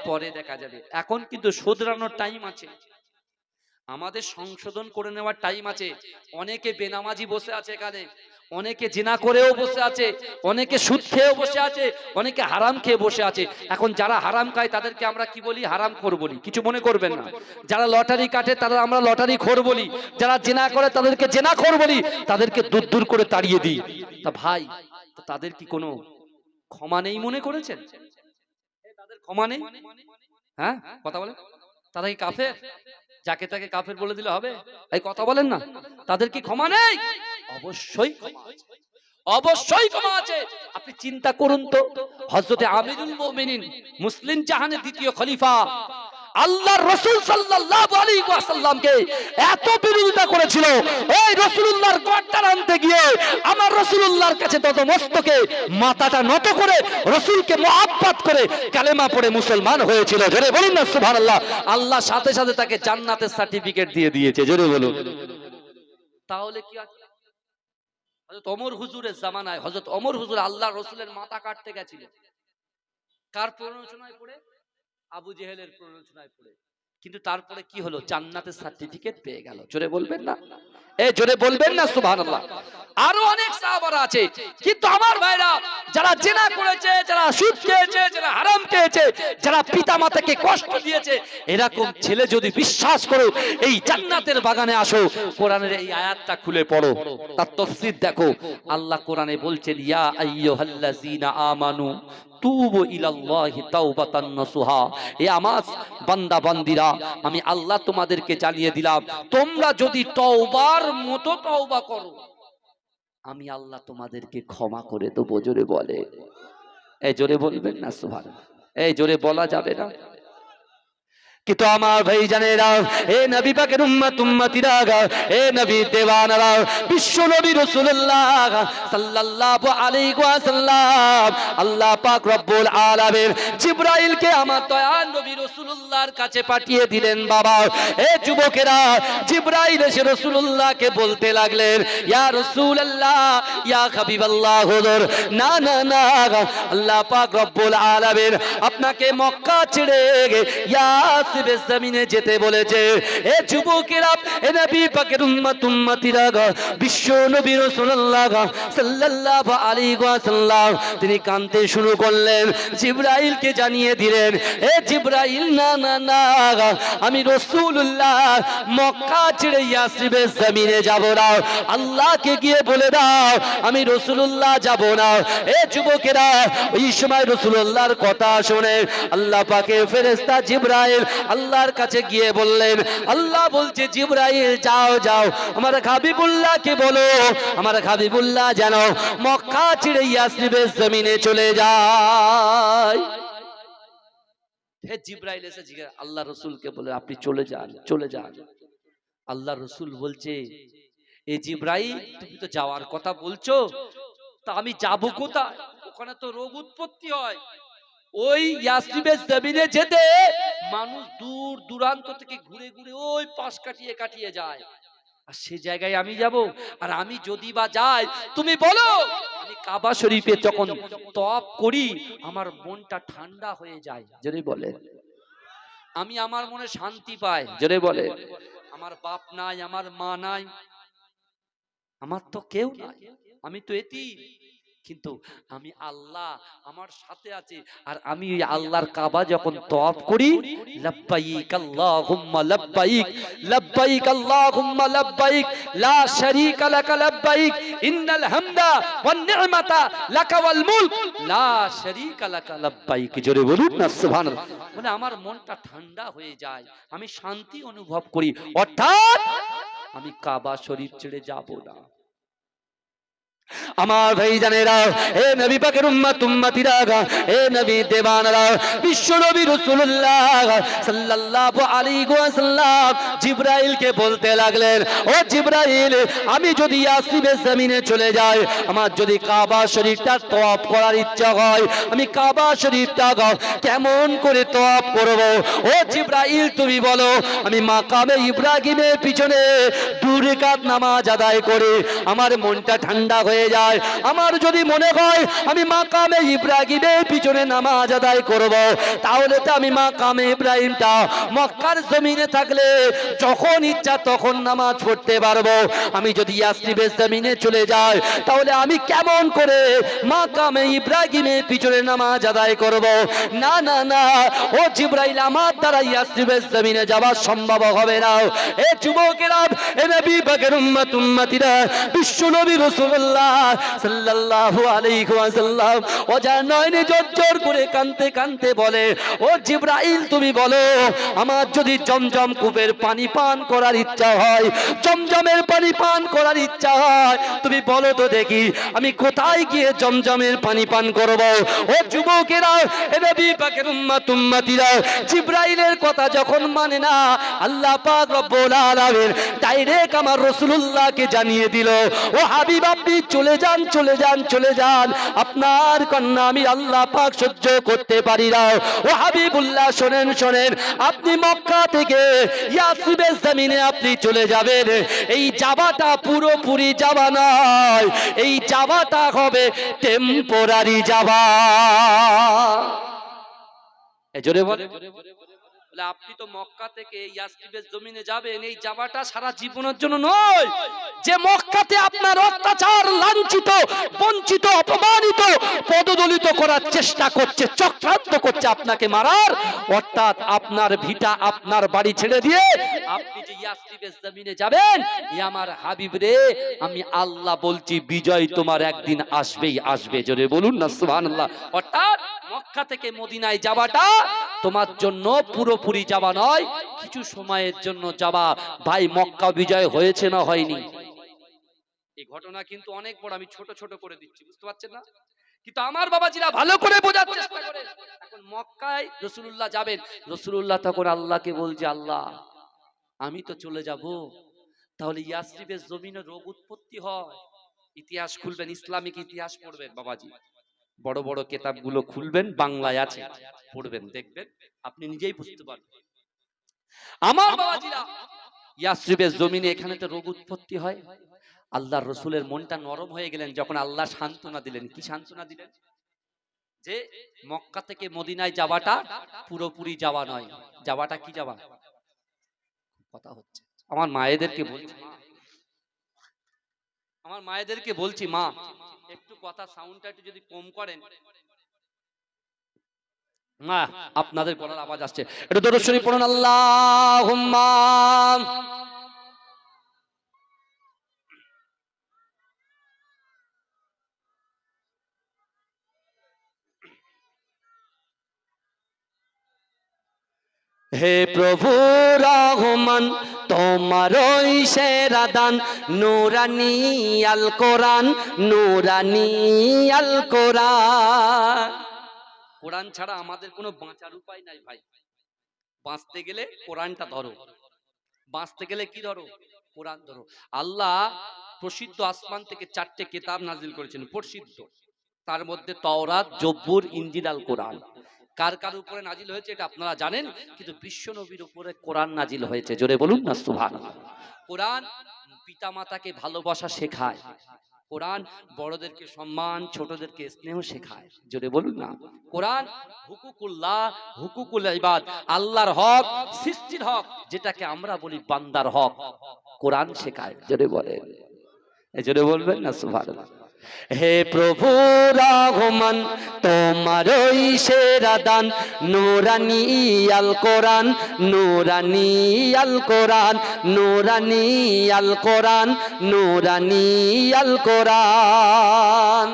পরে দেখা যাবে। এখন কিন্তু শুধরানোর টাইম আছে, আমাদের সংশোধন করে নেওয়ার টাইম আছে। অনেকে বেনামাজি বসে আছে এখানে, অনেকে জিনা করেও বসে আছে, অনেকে সুদ খেয়েও বসে আছে, অনেকে হারাম খেয়ে বসে আছে। এখন যারা হারাম খায় তাদেরকে আমরা কি বলি? হারাম খোর বলি। কিছু মনে করবেন না। যারা লটারি কাটে তারা আমরা লটারি খোর বলি, যারা জিনা করে তাদেরকে জিনা খোর বলি, তাদেরকে দূর দূর করে তাড়িয়ে দিই। তা ভাই, তাদের কি কোনো ক্ষমা নেই মনে করেছেন? তাদের ক্ষমা নেই? হ্যাঁ, কথা বলেন। তারা কি কাফের? যাকে তাকে কাফের বলে দিলে হবে? এই কথা বলেন না। তাদের কি ক্ষমা নেই? অবশ্যই ক্ষমা আছে, অবশ্যই ক্ষমা আছে। আপনি চিন্তা করুন তো, হযরতে আমিরুল মুমিনিন, মুসলিম জাহানের দ্বিতীয় খলিফা, আল্লাহর রাসূল সাল্লাল্লাহু আলাইহি ওয়াসাল্লামকে এত বিরোধিতা করেছিল, এই রাসূলুল্লাহর গড়টা আনতে গিয়ে আমার রাসূলুল্লাহর কাছে নতমস্তকে মাথাটা নত করে রাসূলকে মুহাব্বত করে কালেমা পড়ে মুসলমান হয়েছিল। জোরে বলুন না সুবহানাল্লাহ। আল্লাহ সাথে সাথে তাকে জান্নাতের সার্টিফিকেট দিয়ে দিয়েছে। জোরে বলুন। তাহলে কি আছে? হযরত ওমর হুজুরের জামানায় হযরত ওমর হুজুর আল্লাহর রাসূলের মাথা কাটতে গেছিল। কার প্ররোচনায় পড়ে? আবু জেহেলের প্ররোচনায় পড়ে। কিন্তু তারপরে কি হলো? জান্নাতের সার্টিফিকেট পেয়ে গেল। জোরে বলবেন না? জোরে বলবেন না সুবহানাল্লাহ। আরো অনেক সাহাবারা আছে, কিন্তু আমার ভাইরা, যারা জিনা করেছে, যারা সুদ খেয়েছে, যারা হারাম খেয়েছে, যারা পিতামাতাকে কষ্ট দিয়েছে, এরকম ছেলে যদি বিশ্বাস করো এই জান্নাতের বাগানে আসো, কোরআনের এই আয়াতটা খুলে পড়ো, তার তাফসীর দেখো। আল্লাহ কোরআনে বলছেন, ইয়া আইয়ুহাল্লাযীনা আমানু তুবু ইলাল্লাহি তাওবাতান নাসুহা। এ আমার বান্দা বান্দিরা, আমি আল্লাহ তোমাদেরকে জানিয়ে দিলাম, তোমরা যদি তওবার মতো তওবা করো, আমি আল্লাহ তোমাদেরকে ক্ষমা করে দেবো। জোরে বলে। জোরে বলবেন না সুবহানাল্লাহ? জোরে বলা যাবে না? কিন্তু আমার ভাই জানেরা, এ নবী পাকের উম্মত উম্মতিরা, এ নবী দেওয়ানারা, বিশ্ব নবী রাসূলুল্লাহ সাল্লাল্লাহু আলাইহি ওয়াসাল্লাম, আল্লাহ পাক রব্বুল আলামিন জিবরাইলকে আমার দয়ার নবী রাসূলুল্লাহর কাছে পাঠিয়ে দিলেন। বাবা, এ যুবকেরা, জিবরাইল এসে রাসূলুল্লাহকে বলতে লাগলেন, ইয়া রাসূলুল্লাহ, ইয়া হাবিবাল্লাহ, হুজুর, না না না, আল্লাহ পাক রব্বুল আলামিন আপনাকে মক্কা ছেড়ে ইয়াসরিবের জমিনে যেতে বলেছে। এ যুবকেরা, এ নবী পাকের উম্মত উম্মতিরা, বিশ্ব নবী রাসূলুল্লাহ সাল্লাল্লাহু আলাইহি ওয়াসাল্লাম তিনি কাঁদতে শুরু করলেন, জিবরাইলকে জানিয়ে দিলেন, এ জিবরাইল, না না না, আমি রাসূলুল্লাহ মক্কা ছেড়ে ইয়াসরিবের জমিনে যাব না। আল্লাহকে গিয়ে বলে দাও আমি রাসূলুল্লাহ যাব না। এ যুবকেরা, ওই সময় রাসূলুল্লাহর কথা শুনে আল্লাহ পাকের ফেরেশতা জিবরাইল আল্লাহর কাছে গিয়ে বললেন, আল্লাহ বলছে, জিবরাইল যাও যাও, আমার হাবিবুল্লাহকে বলো, আমার হাবিবুল্লাহ যেন মক্কা ছেড়ে ইয়াসরিবের জমিনে চলে যায়। হে জিবরাইল এসে জিজ্ঞাসা, আল্লাহ রাসূলকে বলে আপনি চলে যান, চলে যান। আল্লাহ রসুল বলছে, এ জিব্রাইল তুমি তো যাওয়ার কথা বলছো, তা আমি যাব কোথায়? ওখানে তো রোগ উৎপত্তি হয়। ওই ইয়াসরিবের জমিনে যেতে মানুষ দূর দূরান্ত থেকে ঘুরে ঘুরে ওই পাশ কাটিয়ে কাটিয়ে যায়, আর সে জায়গায় আমি যাব? আর আমি যদি বা যাই, তুমি বলো আমি কাবা শরীফে যখন তওয়াফ করি আমার মনটা ঠান্ডা হয়ে যায়, জোরে বলে। আমি আমার মনে শান্তি পাই, জোরে বলে। আমার বাপ নাই, আমার মা নাই, আমার তো কেউ নাই, আমি তো এতিম, কিন্তু আমি আল্লাহ আমার সাথে আছে। আর আমি ওই আল্লাহর কাবা যখন তওয়াফ করি, লাব্বাইক আল্লাহুম্মা লাব্বাইক, লাব্বাইক আল্লাহুম্মা লাব্বাইক, লা শারীকা লাকা লাব্বাইক, ইন্নাল হামদা ওয়ান নি'মাতা লাকা ওয়াল মুলক, লা শারীকা লাকা লাব্বাইক। জোরে বলুন না সুবহানাল্লাহ। মানে আমার মনটা ঠান্ডা হয়ে যায়, আমি শান্তি অনুভব করি, অর্থাৎ আমি কাবা শরীফ ছেড়ে যাব না। আমার ভাইজানেরা, হে নবী পাকের উম্মত উম্মতিরা, হে নবী দেওয়ানরা, বিশ্ব নবী রাসূলুল্লাহ সাল্লাল্লাহু আলাইহি ওয়াসাল্লাম জিবরাইলকে বলতে লাগলেন, ও জিবরাইল, আমি যদি ইয়াসরিবের জমিনে চলে যাই, আমার যদি কাবা শরীফটা তওয়াফ করার ইচ্ছা হয়, আমি কাবা শরীফটা কেমন করে তওয়াফ করব? ও জিবরাইল তুমি বলো, আমি মাকামে ইব্রাহিমের পিছনে 2 রাকাত নামাজ আদায় করে আমার মনটা ঠান্ডা হয়ে যায়। আমার যদি মনে হয় আমি মাকামে ইব্রাহিমের পিছনে নামাজ আদায় করব, তাহলে তো আমি মাকামে ইব্রাহিমটা মক্কার জমিনে থাকলে যখন ইচ্ছা তখন নামাজ পড়তে পারবো। আমি যদি ইয়াসরিবের জমিনে চলে যাই, তাহলে আমি কেমন করে মাকামে ইব্রাহিমের পিছনে নামাজ আদায় করব? না না না, ও জিবরাইল, আমার দ্বারা ইয়াসরিবের জমিনে যাওয়া সম্ভব হবে না। এ যুবকেরা, এ নবী পাকের উম্মত উম্মতিরা, বিশ্ব নবী রাসূলুল্লাহ সাল্লাল্লাহু আলাইহি ওয়াসাল্লাম ও যার নয়নে জর্জর করে কাঁদতে কাঁদতে বলে, ও জিবরাইল তুমি বলো, আমার যদি জমজম কূপের পানি পান করার ইচ্ছা হয়, জমজমের পানি পান করার ইচ্ছা হয়, তুমি বলো তো দেখি আমি কোথায় গিয়ে জমজমের পানি পান করব? ও যুবকেরা, এ নবী পাকের উম্মত উম্মতিরা, জিবরাইলের কথা যখন মানে না, আল্লাহ পাক রব্বুল আলামিন ডাইরেক্ট আমার রাসূলুল্লাহকে জানিয়ে দিল, ও হাবিব আপনি চলে যান, চলে যান, চলে যান, আপনার কন্যা আমি আল্লাহ পাক সহ্য করতে পারি না। ও হাবিবুল্লাহ শোনেন, শোনেন, আপনি মক্কা থেকে ইয়াসরিবের জমিনে আপনি চলে যাবেন, এই যাওয়াটা পুরোপুরি যাওয়া নয়, এই যাওয়াটা হবে টেম্পোরারি যাওয়া। জোরে বলে। আপনি তো মক্কা থেকে ইয়াসরিবের জমিনে যাবেন, এই যাওয়াটা সারা জীবনের জন্য নয়। যে মক্কাতে আপনার অত্যাচার, লাঞ্ছিত, বঞ্চিত, অপমানিত, পদদলিত করার চেষ্টা করছে, চক্রান্ত করছে আপনাকে মারার, অর্থাৎ আপনার ভিটা, আপনার বাড়ি ছেড়ে দিয়ে আপনি যে ইয়াসরিবের জমিনে যাবেন, এই আমার হাবিব রে, আমি আল্লাহ বলছি, বিজয় তোমার একদিন আসবেই আসবে। জোরে বলুন না সুবহানাল্লাহ। অর্থাৎ মক্কা থেকে মদিনায় যাওয়াটা তোমার জন্য পুরোপুরি যাওয়া নয়, কিছু সময়ের জন্য যাওয়া। ভাই, মক্কা বিজয় হয়েছে না হয়নি? এই ঘটনা কিন্তু অনেক বড়, আমি ছোট ছোট করে দিচ্ছি, বুঝতে পারছেন না? কিন্তু আমার বাবাজিরা ভালো করে বোঝার চেষ্টা করেন। এখন মক্কায় রাসূলুল্লাহ যাবেন, রাসূলুল্লাহ তখন আল্লাহকে বলছে, আল্লাহ আমি তো চলে যাব, তাহলে ইয়াসরিবের জমিনে রোগ উৎপত্তি হয়। ইতিহাস খুলবেন, ইসলামিক ইতিহাস পড়বেন বাবাজি, বড় বড় কিতাবগুলো খুলবেন, বাংলায় আছে, পড়বেন, দেখবেন, আপনি নিজেই বুঝতে পারবেন। আমার বাবাজিরা, ইয়াসরিবের জমিনে এখানে তো রোগ উৎপত্তি হয়। আল্লাহর রাসূলের মনটা নরম হয়ে গেলেন যখন আল্লাহ সান্ত্বনা দিলেন। কি সান্ত্বনা দিলেন? যে মক্কা থেকে মদিনায় যাওয়াটা পুরোপুরি যাওয়া নয়, যাওয়াটা কি যাওয়া? কথা হচ্ছে। আমার মায়েদেরকে বলছি, আমার মায়েদেরকে বলছি, মা একটু কথা সাউন্ডটা একটু যদি কম করেন, মা আপনাদের গলার আওয়াজ আসছে, একটু দরুদ শরীফ পড়ুন, আল্লাহুম্মা। হে প্রভু রহমান, তোমারই সেরা দান, নূরানী আল কোরআন, নূরানী আল কোরআন। কোরআন ছাড়া আমাদের কোনো বাঁচার উপায় নাই ভাই। বাঁচতে গেলে কোরআনটা ধরো, বাঁচতে গেলে কি ধরো? কোরআন ধরো। আল্লাহ প্রসিদ্ধ আসমান থেকে 4টে কিতাব নাজিল করেছেন, প্রসিদ্ধ। তার মধ্যে তাওরাত, জব্বুর, ইনজিল আর কোরআন। কার কার উপরে নাজিল হয়েছে এটা আপনারা জানেন, কিন্তু বিশ্ব নবীর উপরে কোরআন নাজিল হয়েছে। জোরে বলুন না সুবহানাল্লাহ। কোরআন পিতামাতাকে ভালোবাসা শেখায়, কোরআন বড়দেরকে সম্মান, ছোটদেরকে স্নেহ শেখায়। জোরে বলুন না। কোরআন হুকুকুল্লাহ, হুকুকুল ইবাদ, আল্লাহর হক, সৃষ্টির হক, যেটাকে আমরা বলি বান্দার হক, কোরআন শেখায়। জোরে বলেন, এই জোরে বলবেন না সুবহানাল্লাহ। হে প্রভু রহমান, তোমারই সেরা দান, নূরানী আল কোরআন, নূরানী আল কোরআন, নূরানী আল কোরআন, নূরানী আল কোরআন।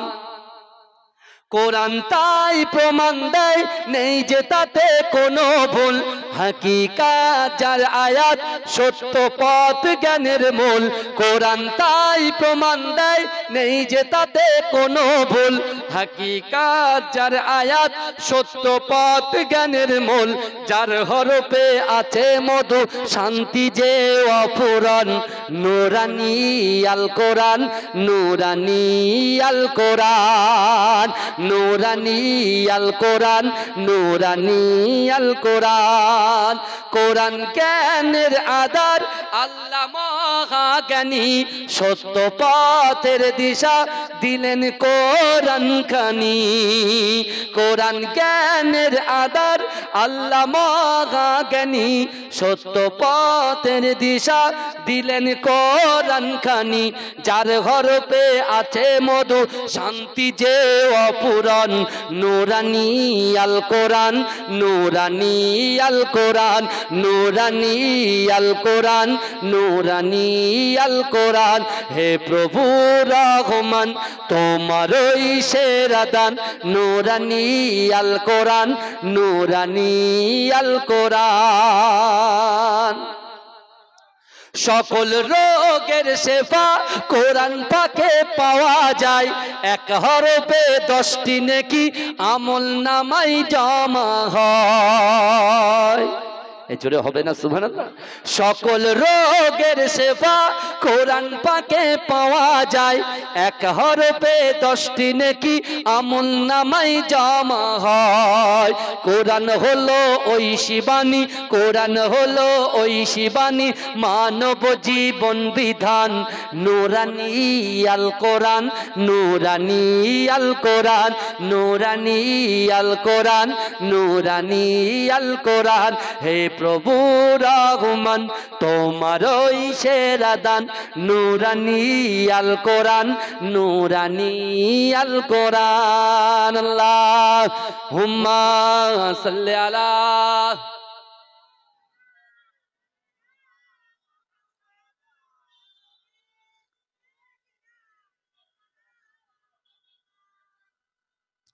কোরআন তাই প্রমাণ দেয় নেই যে তাতে কোনো ভুল, হাকিকাত যার আয়াত, সত্য পথ জ্ঞানের মূল। কোরআন তাই প্রমাণ দেয় নেই যে তাতে কোনো ভুল, হাকিকাত যার আয়াত, সত্য পথ জ্ঞানের মূল। যার হরফে আছে মধু, শান্তি যে অফুরন, নূরানী আল কোরআন, নূরানী আল কোরআন, নূরানী আল কোরআন, নূরানী আল কোরআন। কোরআন জ্ঞানের আধার, আল্লাহ মহা জ্ঞানী, সত্য পথের দিশা দিলেন কোরআন খানি। কোরআন জ্ঞানের আধার, আল্লাহ মহা জ্ঞানী, সত্য পথের দিশা দিলেন কোরআন খানি। যার হরফে আছে মধু, শান্তি যে অপূরণ, নূরানী আল কোরআন, নূরানী আল কোরআন, নূরানী আল কোরআন, নূরানী আল কোরআন। হে প্রভু রহমান, তোমারই সেরা দান, নূরানী আল কোরআন, নূরানী আল কোরআন। সকল রোগের শেফা কোরআন পাকে পাওয়া যায়, এক হরফে 10টি নেকি আমল নামায় জমা হয়। এই জোরে হবে না সুবহানাল্লাহ। সকল রোগের শেফা কোরআন পাকে পাওয়া যায়, এক হরফে 10টি নেকি আমল নামায় জমা হয়। কোরআন হলো ওই শিবানী, কোরআন হলো ওই শিবানী, মানব জীবন বিধান, নূরানী আল কোরআন, নূরানী আল কোরআন, নূরানী আল কোরআন, নূরানী আল কোরআন। হে প্রভু রহমান, তোমারই সেরা দান, নূরানী আল কোরআন, নূরানী আল কোরআন। আল্লাহুম্মা সাল্লি আলা।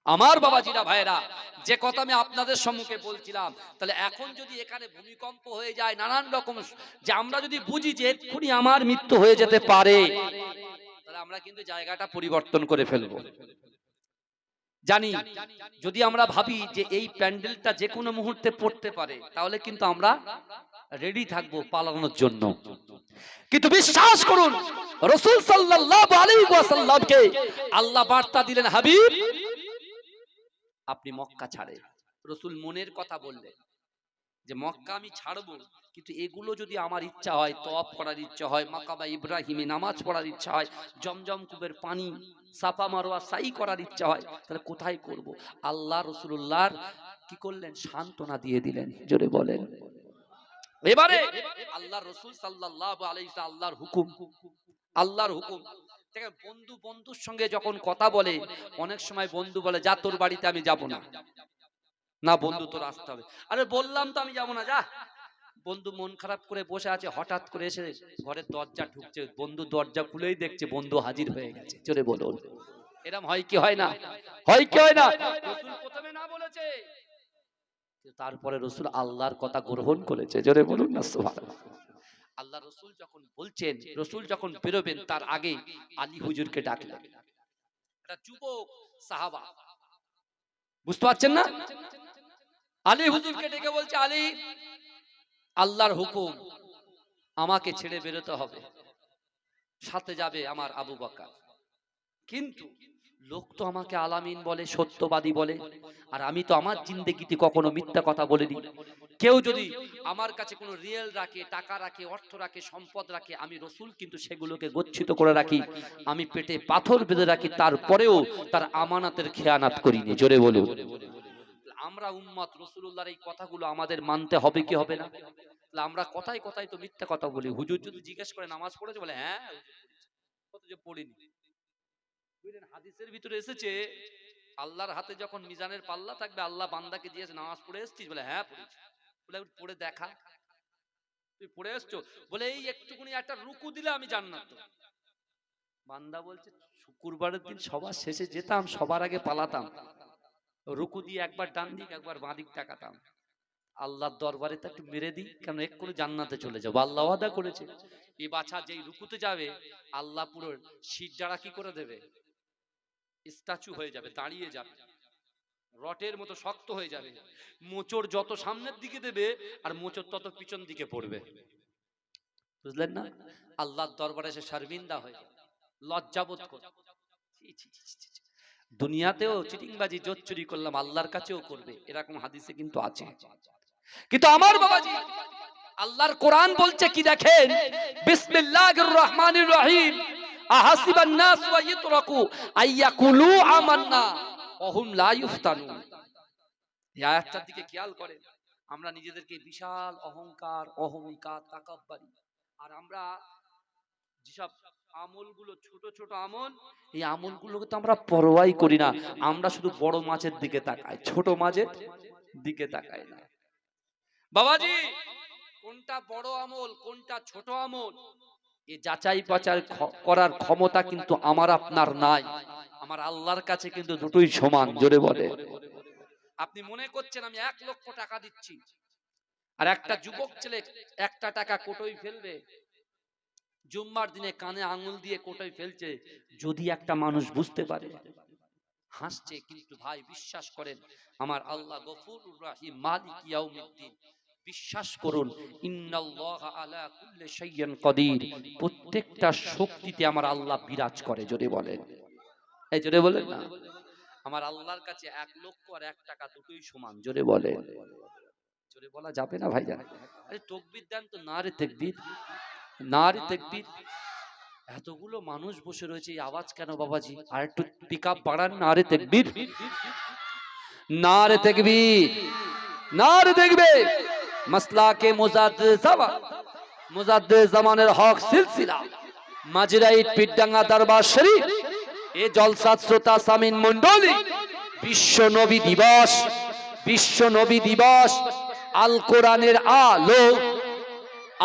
আমার বাবাজিরা ভাইরা, যে কথা আমি আপনাদের সম্মুখে বলছিলাম, তাহলে এখন যদি এখানে ভূমিকম্প হয়ে যায়, নানান রকম, যে আমরা যদি বুঝি যে এক্ষুনি আমার মৃত্যু হয়ে যেতে পারে, তাহলে আমরা কিন্তু জায়গাটা পরিবর্তন করে ফেলবো। জানি যদি আমরা ভাবি যে এই প্যান্ডেলটা যে কোনো মুহূর্তে পড়তে পারে, তাহলে কিন্তু আমরা রেডি থাকবো পালানোর জন্য। কিন্তু বিশ্বাস করুন, রাসূল সাল্লাল্লাহু আলাইহি ওয়াসাল্লামকে আল্লাহ বার্তা দিলেন, হাবিব আপনি মক্কা ছাড়ে। রাসূল মনের কথা বললেন যে মক্কা আমি ছাড়বো, কিন্তু এগুলো যদি আমার ইচ্ছা হয়, তওয়াফ করার ইচ্ছা হয়, মাকামে ইব্রাহিমে নামাজ পড়ার ইচ্ছা হয়, জমজম কূপের পানি, সাফা মারওয়া সাই করার ইচ্ছা হয়, তাহলে কোথায় করব? আল্লাহ রাসূলুল্লাহর কি করলেন? সান্ত্বনা দিয়ে দিলেন। জোরে বলেন। এবারে আল্লাহ রাসূল সাল্লাল্লাহু আলাইহি ওয়াসাল্লাম, আল্লাহর হুকুম, আল্লাহর হুকুম। দেখেন, বন্ধু বন্ধুর সঙ্গে যখন কথা বলে, অনেক সময় বন্ধু বলে যা তোর বাড়িতে আমি যাব না। না বন্ধু, তোর আসতে হবে। আরে বললাম তো আমি যাব না, যা। বন্ধু মন খারাপ করে বসে আছে, হঠাৎ করে এসে ঘরের দরজা ঠুকছে, বন্ধু দরজা খুলেই দেখছে বন্ধু হাজির হয়ে গেছে। চলে বলুন, এরকম হয় কি হয় না? হয় কি হয় না? রাসূল প্রথমে না বলেছে, তারপরে রাসূল আল্লাহর কথা গ্রহণ করেছে। জোরে বলুন না সুবহানাল্লাহ। আল্লাহ রাসূল যখন বলছেন, রাসূল যখন বেরোবেন, তার আগে আলী হুজুরকে ডাকলেন। একটা যুবক সাহাবা, বুঝতে পারছেন না? আলী হুজুরকে ডেকে বলছে, আলী, আল্লাহর হুকুম, আমাকে ছেড়ে বেরোতে হবে, সাথে যাবে আমার আবু বকর। কিন্তু লোক তো আমাকে আলামিন বলে, সত্যবাদী বলে, আর আমি তো আমার জিন্দেগিতে কখনো মিথ্যা কথা বলিনি। কেউ যদি আমার কাছে কোনো রিয়েল রাখে, টাকা রাখে, অর্থ রাখে, সম্পদ রাখে, আমি রসুল কিন্তু সেগুলোকে গচ্ছিত করে রাখি, আমি পেটে পাথর বেঁধে রাখি, তারপরেও তার আমানাতের খেয়ানাত করিনি। জোরে বলুন। আমরা উম্মত রাসূলুল্লাহর এই কথাগুলো আমাদের মানতে হবে কি হবে না? আমরা কথায় কথায় তো মিথ্যা কথা বলি। হুজুর যদি জিজ্ঞেস করে নামাজ পড়েছে, বলে হ্যাঁ কত যে পড়িনি। বুঝলেন, হাদিসের ভিতরে এসেছে আল্লাহর হাতে যখন মিজানের পাল্লা থাকবে, আল্লাহ বান্দাকে জিজ্ঞেস নামাজ পড়ে এসেছিস, বলে হ্যাঁ পড়েছি। বলে পড়ে দেখা, তুই পড়ে এসছো? বলে এই একটুকুনি একটা রুকু দিলে আমি জান্নাত। বান্দা বলছে শুক্রবারের দিন সবার শেষে যেতাম, সবার আগে পালাতাম, রুকু দিয়ে একবার ডান দিক একবার বাঁ দিক তাকাতাম, আল্লাহর দরবারে তো একটু মেরে দিই, কেন এক্ষুনি জান্নাতে চলে যাবো, আল্লাহ ওয়াদা করেছে। এই বাছা যেই রুকুতে যাবে, আল্লাহ পুরো শীত জাড়া কি করে দেবে, স্ট্যাচু হয়ে যাবে, দাঁড়িয়ে যাবে, রটের মতো শক্ত হয়ে যাবে। মোচড় যত সামনের দিকে দেবে আর মোচড় তত পিছন দিকে পড়বে। বুঝলেন না? আল্লাহর দরবারে সে শর্মিন্দা হয়ে যাবে, লজ্জাবোধ করবে। দুনিয়াতেও চিটিংবাজি জোর চুরি করলাম, আল্লাহর কাছেও করবে, এরকম হাদিসে কিন্তু আছে। কিন্তু আমার বাবাজি, আল্লাহর কোরআন বলছে কি দেখেন, বিসমিল্লাহির রহমানির রহিম, আহাসিবান নাস ওয়া ইতরাকু আইয়াকুলু আমান্না ওয়া হুম লা ইফতানুন। এই আয়াতটার দিকে খেয়াল করেন। আমরা নিজেদেরকে বিশাল অহংকার, অহমিকা, তাকাব্বুরি, আর আমরা যেসব আমলগুলো ছোট ছোট আমল, এই আমলগুলোকে তো আমরা পরোয়াই করি না। আমরা শুধু বড় মাছের দিকে তাকাই, ছোট মাছের দিকে তাকাই না। বাবাজি, কোনটা বড় আমল কোনটা ছোট আমল, এই যাচাই বাছাই করার ক্ষমতা কিন্তু আমার আপনার নাই। আমার আল্লাহর কাছে কিন্তু দুটোই সমান। জোরে বলে। আপনি মনে করছেন আমি 1 লক্ষ টাকা দিচ্ছি, আর একটা যুবক ছেলে 1টা টাকা কোটোই ফেলবে, জুম্মার দিনে কানে আঙুল দিয়ে কোটোই ফেলছে, যদি একটা মানুষ বুঝতে পারে, হাসছে, কিন্তু ভাই বিশ্বাস করেন আমার আল্লাহ গফুরুর রহিম, মালিক ইয়াউমিদ্দিন, বিশ্বাস করুন, ইন্নাল্লাহা আলা কুল্লি শাইইন কাদির, প্রত্যেকটা শক্তিতে আমার আল্লাহ বিরাজ করে। জোরে বলেন, এই জোরে বলেন না। আমার আল্লাহর কাছে 1 লক্ষ আর 1 টাকা দুটোই সমান। জোরে বলেন। জোরে বলা যাবে না ভাইজান? আরে তাকবীর দেন তো, না রে তাকবীর, না রে তাকবীর। এতগুলো মানুষ বসে রয়েছে, এই আওয়াজ কেন বাবাজি? আর একটু পিকআপ বাড়ান, না রে তাকবীর, না রে তাকবীর, না রে তাকবীর। মাসলাকে মুজাদ্দিদ জামানের হক সিলসিলা মাজিরাইট পীরডাঙ্গা দরবার শরীফ, এ জলসা শ্রোতা সামিন মণ্ডলী, বিশ্ব নবী দিবস, বিশ্ব নবী দিবস, আল কোরআনের আলো,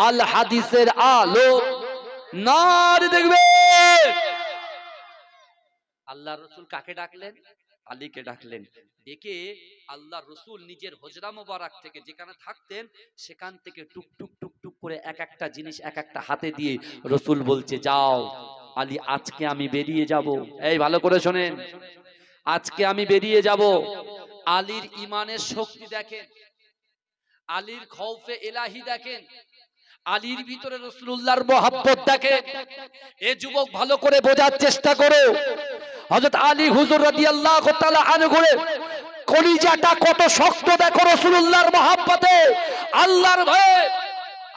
আল হাদিসের আলো, নারে দেখবে। আল্লাহ রসুল কাকে ডাকলেন? আলীকে ডাকলেন। ডেকে আল্লাহ রসুল নিজের হুজরা মোবারক থেকে, যেখানে থাকতেন সেখান থেকে টুক টুক টুক টুক করে এক একটা জিনিস এক একটা হাতে দিয়ে রসুল বলছে, যাও আলী, আজকে আমি বেরিয়ে যাব। এই ভালো করে শোনেন, আজকে আমি বেরিয়ে যাব। আলীর ইমানের শক্তি দেখেন, আলীর খৌফে ইলাহি দেখেন, আলীর ভিতরে রাসূলুল্লাহর মহব্বত দেখেন। এ যুবক ভালো করে বোঝার চেষ্টা করো, হযরত আলী হুজুর রাদিয়াল্লাহু তাআলা আনহু কলিজাটা কত শক্ত দেখো রাসূলুল্লাহর মহব্বতে, আল্লাহর ভয়ে।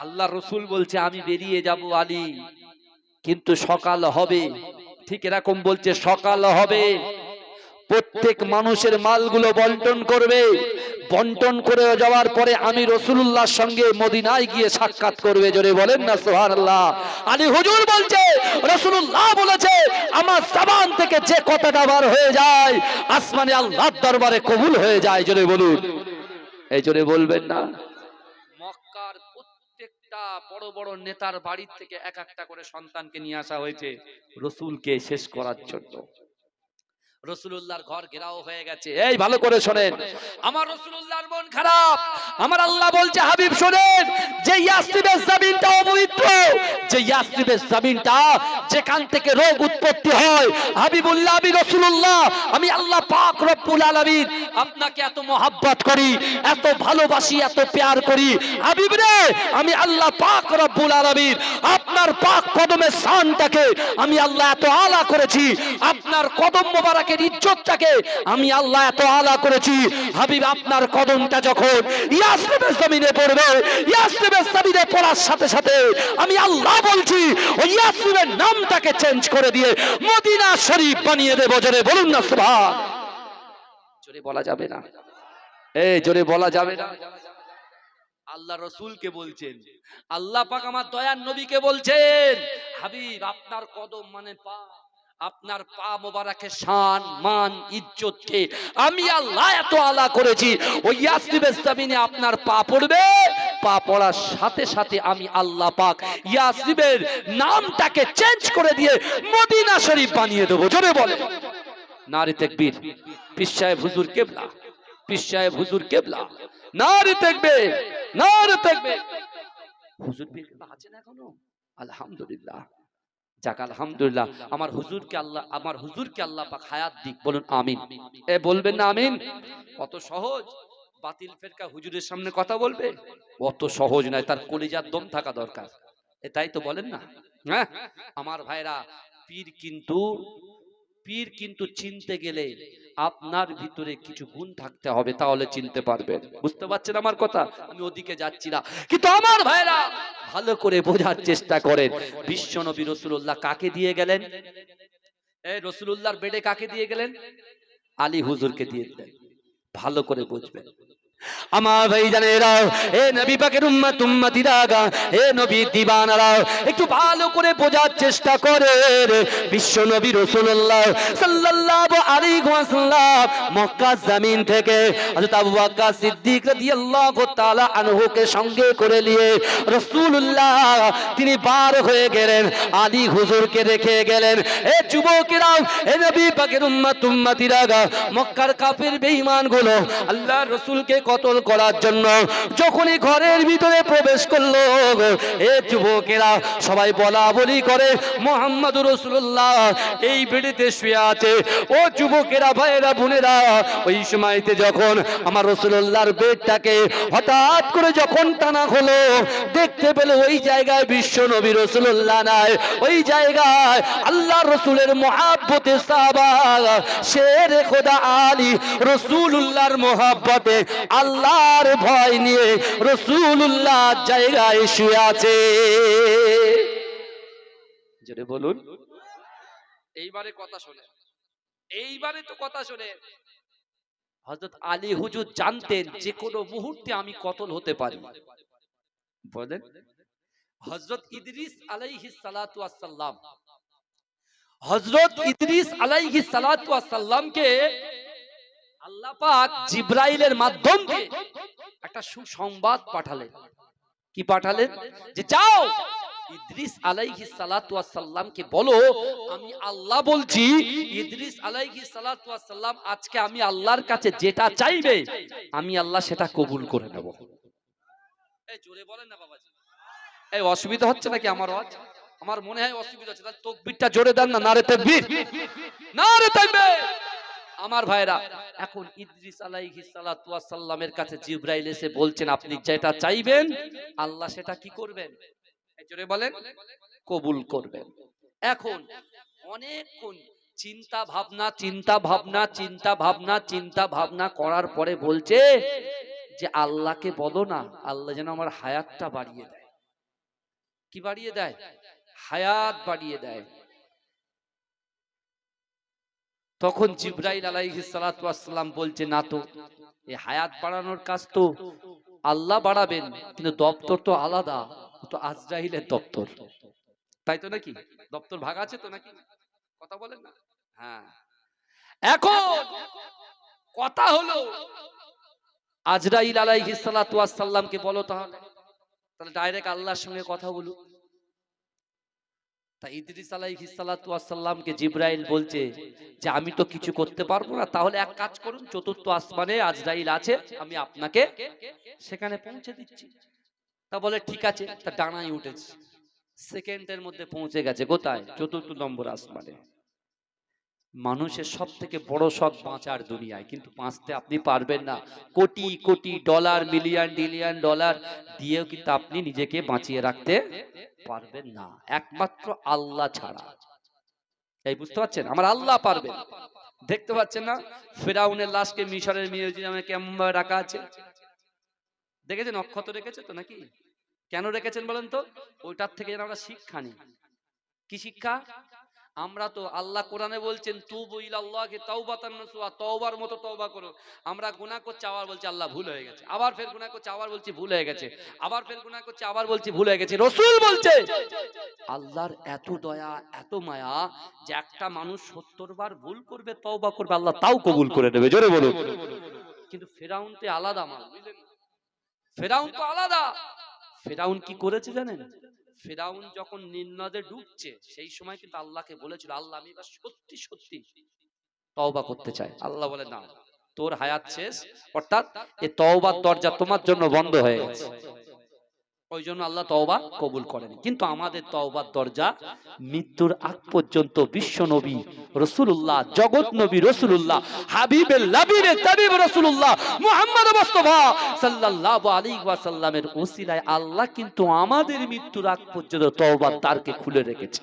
আল্লাহ রাসূল বলছে আমি বেরিয়ে যাব আলী, কিন্তু সকাল হবে। ঠিক এরকম বলছে, সকাল হবে, প্রত্যেক মানুষের মালগুলো বন্টন করবে, বন্টন করে যাওয়ার পরে আমি রাসূলুল্লাহর সঙ্গে মদিনায় গিয়ে সাক্ষাৎ করবে। জোরে বলেন না সুবহানাল্লাহ। আলী হুজুর বলছে, রাসূলুল্লাহ বলেছে, আমার জবান থেকে যে কথাটা বার হয়ে যায় আসমানে আল্লাহর দরবারে কবুল হয়ে যায়। জোরে বলুন, এই জোরে বলবেন না। মক্কার প্রত্যেকটা বড় বড় নেতার বাড়ি থেকে এক একটা করে সন্তানকে নিয়ে আসা হয়েছে রাসূলকে শেষ করার জন্য। রাসূলুল্লাহর ঘর ঘেরাও হয়ে গেছে। এই ভালো করে শোনেন, আমার রাসূলুল্লাহর মন খারাপ। আমার আল্লাহ বলছে হাবিব শোনেন, যে ইয়াসরিবের জমিনটা অপবিত্র, যে ইয়াসরিবের জমিনটা যেখান থেকে রোগ উৎপত্তি হয়, হাবিবুল্লাহ আমি রাসূলুল্লাহ আমি আল্লাহ পাক রব্বুল আলামিন আপনাকে এত মহব্বত করি, এত ভালোবাসি, এত প্যার করি। হাবিব রে, আমি আল্লাহ পাক রব্বুল আলামিন আপনার পাক কদমের শানটাকে আমি আল্লাহ এত আলা করেছি, আপনার কদম মোবারকের ইজ্জতটাকে আমি আল্লাহ এত আলা করেছি। হাবিব আপনার কদমটা যখন ইয়াসরিবের জমিনে পড়বে, ইয়াসরিবের জমিনে পড়ার সাথে সাথে আমি আল্লাহ বলছি ওই ইয়াসরিবের নামটাকে চেঞ্জ করে দিয়ে মদিনা শরীফ বানিয়ে দেব। জোরে বলুন না সুবহান। জোরে বলা যাবে না, এই জোরে বলা যাবে না। আল্লাহ রসুলকে বলছেন, আল্লাহ পাক আমার দয়ার নবীকে বলছেন, হাবিব আপনার কদম মানে পা, আপনার পা মোবারকের শান মান ইজ্জতকে আমি আল্লাহ এত আলা করেছি, ওই ইয়াসরিবের জমিনে আপনার পা পড়বে, পা পড়ার সাথে সাথে আমি আল্লাহ পাক ইয়াসরিবের নামটাকে চেঞ্জ করে দিয়ে মদিনা শরীফ বানিয়ে দেবো। জোরে বলে নারে তাকবীর। পীর সাহেব হুজুর কেবলা, পীর সাহেব হুজুর কেবলা, নারে তাকবীর, নারে তাকবীর। হুজুর পীর কেবলা আছেন এখনো? আলহামদুলিল্লাহ, যাক আলহামদুলিল্লাহ। আমার হুজুরকে আল্লাহ পাক হায়াত দিক, বলুন আমিন। এ বলবেন না আমিন? কত সহজ বাতিল ফেরকা হুজুরের সামনে কথা বলবে, অত সহজ নয়, তার কলিজার দম থাকা দরকার। এটাই তো বলেন না? হ্যাঁ আমার ভাইরা, পীর কিন্তু চিনতে গেলে আপনার ভিতরে কিছু গুণ থাকতে হবে, তাহলে চিনতে পারবেন। বুঝতে পারছেন আমার কথা? আমি ওদিকে যাচ্ছি না, কিন্তু আমার ভাইরা ভালো করে বোঝার চেষ্টা করেন। বিশ্ব নবী রাসূলুল্লাহ কাকে দিয়ে গেলেন? এই রাসূলুল্লাহর বেডে কাকে দিয়ে গেলেন? আলী হুজুরকে দিয়ে দিলেন। ভালো করে বুঝবেন আমার ভাইজানেরা, এ নবী পাকের উম্মত উম্মতিরা, এ নবীর দিবানারা, একটু ভালো করে বোঝার চেষ্টা করেন। বিশ্ব নবী রাসূলুল্লাহ সাল্লাল্লাহু আলাইহি ওয়াসাল্লাম মক্কা জমিন থেকে হযরত আবু বকর সিদ্দিক রাদিয়াল্লাহু তাআলা আনহুকে সঙ্গে করে নিয়ে রাসূলুল্লাহ তিনি বার হয়ে গেলেন, আলী হুজুরকে রেখে গেলেন। এ যুবকেরা, এ নবী পাকের উম্মত উম্মতিরা, মক্কার কাফির বেঈমানগুলো আল্লাহর রাসূলকে কতল করার জন্য যখনই ঘরের ভিতরে প্রবেশ করলো, এ যুবকেরা সবাই বলা বলি করে মুহাম্মদুর রাসূলুল্লাহ এই বেড়িতে শুয়ে আছে। ও যুবকেরা, ভাইরা, বোনেরা, ওই সময়তে যখন আমার রাসূলুল্লাহর বেডটাকে হঠাৎ করে যখন টানা হলো, দেখতে পেলে ওই জায়গায় বিশ্ব নবী রাসূলুল্লাহ নাই, ওই জায়গায় আল্লাহর রাসূলের মুহাব্বতে সাহাবা শের খোদা আলী রাসূলুল্লাহর মুহাব্বতে আল্লাহর ভয় নিয়ে রাসূলুল্লাহ জায়গায় শুয়ে আছে। জোরে বলুন। এইবারে কথা শুনে, এইবারে তো কথা শুনে। হযরত আলী হুজুর জানতেন যে কোনো মুহূর্তে আমি কতল হতে পারি। বলেন, হযরত ইদ্রিস আলাইহিস সালাতু ওয়াস সালাম, হযরত ইদ্রিস আলাইহিস সালাতু ওয়াস সালামকে আল্লাহ পাক জিবরাইলের মাধ্যমে একটা সুসংবাদ পাঠালেন। কি পাঠালেন? যে যাও ইদ্রিস আলাইহিস সালাতু ওয়াস সালামকে বলো আমি আল্লাহ বলছি, ইদ্রিস আলাইহিস সালাতু ওয়াস সালাম আজকে আমি আল্লাহর কাছে যেটা চাইবে আমি আল্লাহ সেটা কবুল করে নেব। এই জোরে বলেন না বাবাজি। এই অসুবিধা হচ্ছে নাকি আমার আওয়াজ? আমার মনে হয় অসুবিধা হচ্ছে, তাহলে তাকবীরটা জোরে দেন না, নারে তাকবীর, নারে তাকবীর। আমার ভাইরা, এখন ইদ্রিস আলাইহিস সালাতু ওয়াস সালামের কাছে জিবরাইল এসে বলছেন আপনি যেটা চাইবেন আল্লাহ সেটা কি করবেন? এই জোরে বলেন, কবুল করবেন। এখন অনেকক্ষণ চিন্তা ভাবনা করার পরে বলছে যে আল্লাহকে বলো না আল্লাহ যেন আমার হায়াতটা বাড়িয়ে দেয়। কি বাড়িয়ে দেয়? হায়াত বাড়িয়ে দেয়। তখন জিবরাইল আলাইহিস সালাতু ওয়াস সালাম বলছে না তো, এই হায়াত বাড়ানোর কাজ তো আল্লাহ বাড়াবেন, কিন্তু দপ্তর তো আলাদা, তো আজরাইলের দপ্তর, তাই তো নাকি? দপ্তর ভাগ আছে তো নাকি? কথা বলেন না। হ্যাঁ, এখন কথা হলো আজরাইল আলাইহিস সালাতু ওয়াস সালামকে বলো তাহলে ডাইরেক্ট আল্লাহর সঙ্গে কথা বলুক। তা ইদ্রিস আলাইহিস সালাতু ওয়াস সালামকে জিবরাইল বলছে যে আমি তো কিছু করতে পারবো না, তাহলে এক কাজ করুন, চতুর্থ আসমানে আজরাইল আছে, আমি আপনাকে সেখানে পৌঁছে দিচ্ছি। তা বলে ঠিক আছে, তা ডানায় উঠেছে, সেকেন্ডের মধ্যে পৌঁছে গেছে কোথায়? চতুর্থ নম্বর আসমানে। মানুষের সব থেকে বড় শখ বাঁচার দুনিয়ায়, কিন্তু বাঁচতে আপনি পারবেন না। Crore crore dollar, million ডিলিয়ন dollar দিয়েও কিন্তু আপনি নিজেকে বাঁচিয়ে রাখতে পারবেন না, একমাত্র আল্লাহ ছাড়া। এই বুঝতে পারছেন? আমার আল্লাহ পারবেন। দেখতে পাচ্ছেন না ফেরাউনের লাশকে মিশরের মিউজিয়ামে কেমন ভাবে রাখা আছে? দেখেছেন? অক্ষত রেখেছে তো নাকি? কেন রেখেছেন বলেন তো? ওইটার থেকে যেন আমরা শিক্ষা নিই। কি শিক্ষা? আমরা তো আল্লাহ কোরআনে বলছেন তুবু ইলাল্লাহি তাওবাতান নাসুহা, তওবার মতো তওবা করো। আমরা গুনাহ করছি, আবার বলছি আল্লাহ ভুল হয়ে গেছে, আবার ফের গুনাহ করছি, আবার বলছি ভুল হয়ে গেছে, আবার ফের গুনাহ করছি, আবার বলছি ভুল হয়ে গেছে। রাসূল বলছে আল্লাহর এত দয়া, এত মায়া যে একটা মানুষ 70 বার ভুল করবে, তওবা করবে, আল্লাহ তাও কবুল করে নেবে। জোরে বলুন। কিন্তু ফেরাউন তো আলাদা মাল, বুঝলেন? ফেরাউন তো আলাদা। ফেরাউন কি করেছে জানেন? ফেরাউন যখন নির্নদে ডুবছে সেই সময় কিন্তু আল্লাহকে বলেছিল আল্লাহ আমি এবার সত্যি সত্যি তওবা করতে চাই। আল্লাহ বলে না, তোর হায়াত শেষ, অর্থাৎ এই তওবার দরজা তোমার জন্য বন্ধ হয়ে গেছে। ওই জন্য আল্লাহ তওবা কবুল করেন। কিন্তু আমাদের তওবার দরজা মৃত্যুর আগ পর্যন্ত বিশ্ব নবী রাসূলুল্লাহ, জগৎ নবী রাসূলুল্লাহ, হাবিবে লাবিবে তাবিব রাসূলুল্লাহ মুহাম্মদ মুস্তাফা সাল্লাল্লাহু আলাইহি ওয়াসাল্লামের ওসিলায় আল্লাহ কিন্তু আমাদের মৃত্যুর আগ পর্যন্ত তওবার দ্বারকে খুলে রেখেছে।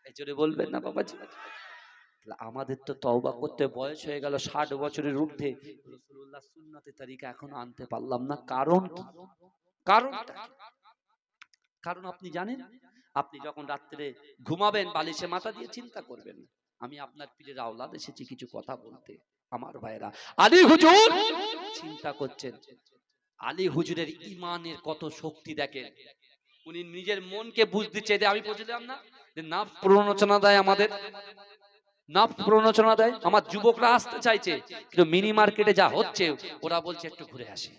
এই জোরে বলবেন না বাবাজি? আমাদের তো তওবা করতে বয়স হয়ে গেল 60 বছরের ঊর্ধ্বে, রাসূলুল্লাহ সুন্নতে তরিকা এখনো আনতে পারলাম না। কারণ কি? কারণ আপনি জানেন, আপনি যখন রাত্রে ঘুমাবেন বালিশে মাথা দিয়ে চিন্তা করবেন আমি আপনার পীরের আওলাদ এসেছি কিছু কথা বলতে। আমার ভাইরা, আলী হুজুর চিন্তা করছেন, আলী হুজুরের ঈমানের কত শক্তি দেখেন। উনি নিজের মনকে বুঝ দিচ্ছে, আমি বুঝলাম না যে নাফস প্ররোচনা দেয়, আমাদের নাফস প্ররোচনা দেয়। আমার যুবকরা আসতে চাইছে কিন্তু মিনি মার্কেটে যা হচ্ছে ওরা বলছে একটু ঘুরে আসি,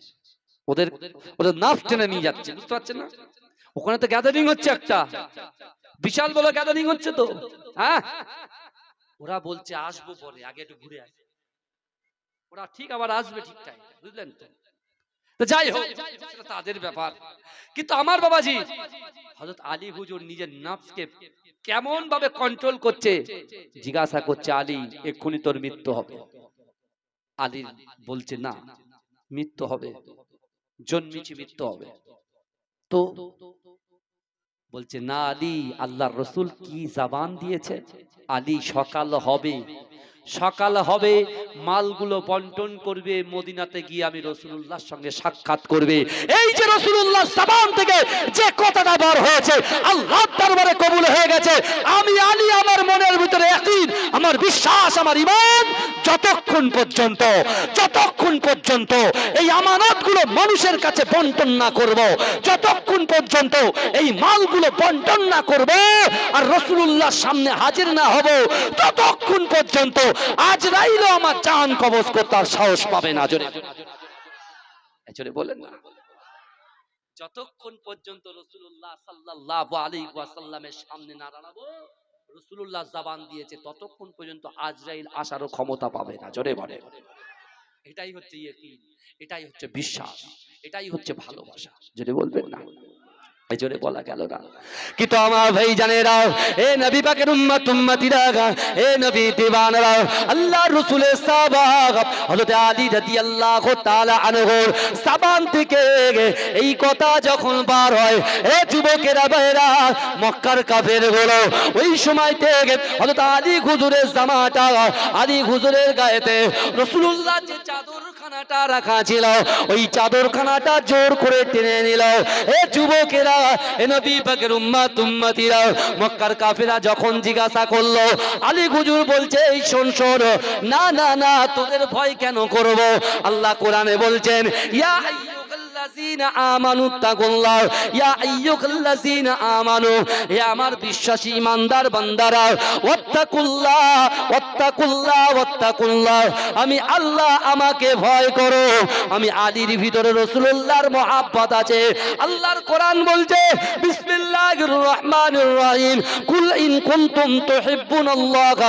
ওদের নাফস টেনে নিয়ে যাচ্ছে। বুঝতে পারছেন না? ওখানে তো গ্যাদারিং হচ্ছে, একটা বিশাল বড় গ্যাদারিং হচ্ছে তো, হ্যাঁ ওরা বলছে আসবো পরে, আগে একটু ঘুরে আসি। ওরা ঠিক আবার আসবে ঠিক টাইম, বুঝলেন তো? তো যাই হোক সেটা তাদের ব্যাপার। কিন্তু আমার বাবাজি হযরত আলী হুজুর নিজের নফসকে কেমন ভাবে কন্ট্রোল করছে, জিজ্ঞাসা করছে আলী এক্ষুনি তোর মৃত্যু হবে। আলী বলছে না, মৃত্যু হবে, জন্মেছি মৃত্যু হবে। তো বলছে না আলী, আল্লাহর রাসূল কি জবান দিয়েছে, আলী সকাল হবে, সকাল হবে, মালগুলো বন্টন করবে, মদিনাতে গিয়ে আমি রাসূলুল্লাহর সঙ্গে সাক্ষাৎ করবে। এই যে রাসূলুল্লাহ জবান থেকে যে কথাটা বার হয়েছে আল্লাহর দরবারে কবুল হয়ে গেছে। আমি আলী আমার মনের ভিতরে ইয়াকিন, আমার বিশ্বাস, আমার ঈমান যতক্ষণ পর্যন্ত এই আমানতগুলো মানুষের কাছে বন্টন না করব, যতক্ষণ পর্যন্ত এই মালগুলো বন্টন না করব আর রাসূলুল্লাহর সামনে হাজির না হব, ততক্ষণ পর্যন্ত আজরাইলও আমার জান কবজ করতে সাহস পাবে না। জোরে বলেন না। যতক্ষণ পর্যন্ত রাসূলুল্লাহ সাল্লাল্লাহু আলাইহি ওয়াসাল্লামের সামনে না দাঁড়াবো, রাসূলুল্লাহ জবান দিয়েছে, ততক্ষণ পর্যন্ত আজরাইল আসারও ক্ষমতা পাবে না। জোরে বলেন। এটাই হচ্ছে ইয়াকিন, এটাই হচ্ছে বিশ্বাস, এটাই হচ্ছে ভালোবাসা। জোরে বলবেন না। এই জোরে বলা গেল না। কিন্তু আমার ভাই জানেরা, এ নবী পাকের উম্মত উম্মতিরা, এ নবী দিওয়ানারা, আল্লাহর রাসূলের সাহাবা হযরত আলী রাদিয়াল্লাহু তাআলা আনহুর সাবান থেকে এই কথা যখন বার হয়, এ যুবকেরা ভাইরা, মক্কার কাফেরগুলো ওই সময়তে হযরত আলী হুজুরের জামাটা, আলী হুজুরের গায়েতে রাসূলুল্লাহ যে চাদরখানাটা রাখা ছিল ওই চাদরখানাটা জোর করে টেনে নিল। এ যুবকেরা, এ নবী পাকের উম্মত উম্মতিরা, মক্কার কাফেররা যখন জিজ্ঞাসা করলো, আলী হুজুর বলছে এই শোন শোন, না না না, তোদের ভয় কেন করব? আল্লাহ কোরআনে বলছেন ইয়া আইয়ুহাল্লাযীনা আমানু তাকুল্লাহ, ইয়া আইয়ুহাল্লাযীনা আমানু, হে আমার বিশ্বাসী ইমানদার বান্দারা, ওয়াত্তাকুল্লাহ ওয়াত্তাকুল্লাহ ওয়াত্তাকুল্লাহ, আমি আল্লাহ, আমাকে ভয় করো। আমি আলীর ভিতরে রাসূলুল্লাহর মহব্বত আছে। আল্লাহর কোরআন বলছে বিসমিল্লাহির রহমানির রহিম, কুল ইন কুনতুম তুহিব্বুনাল্লাহ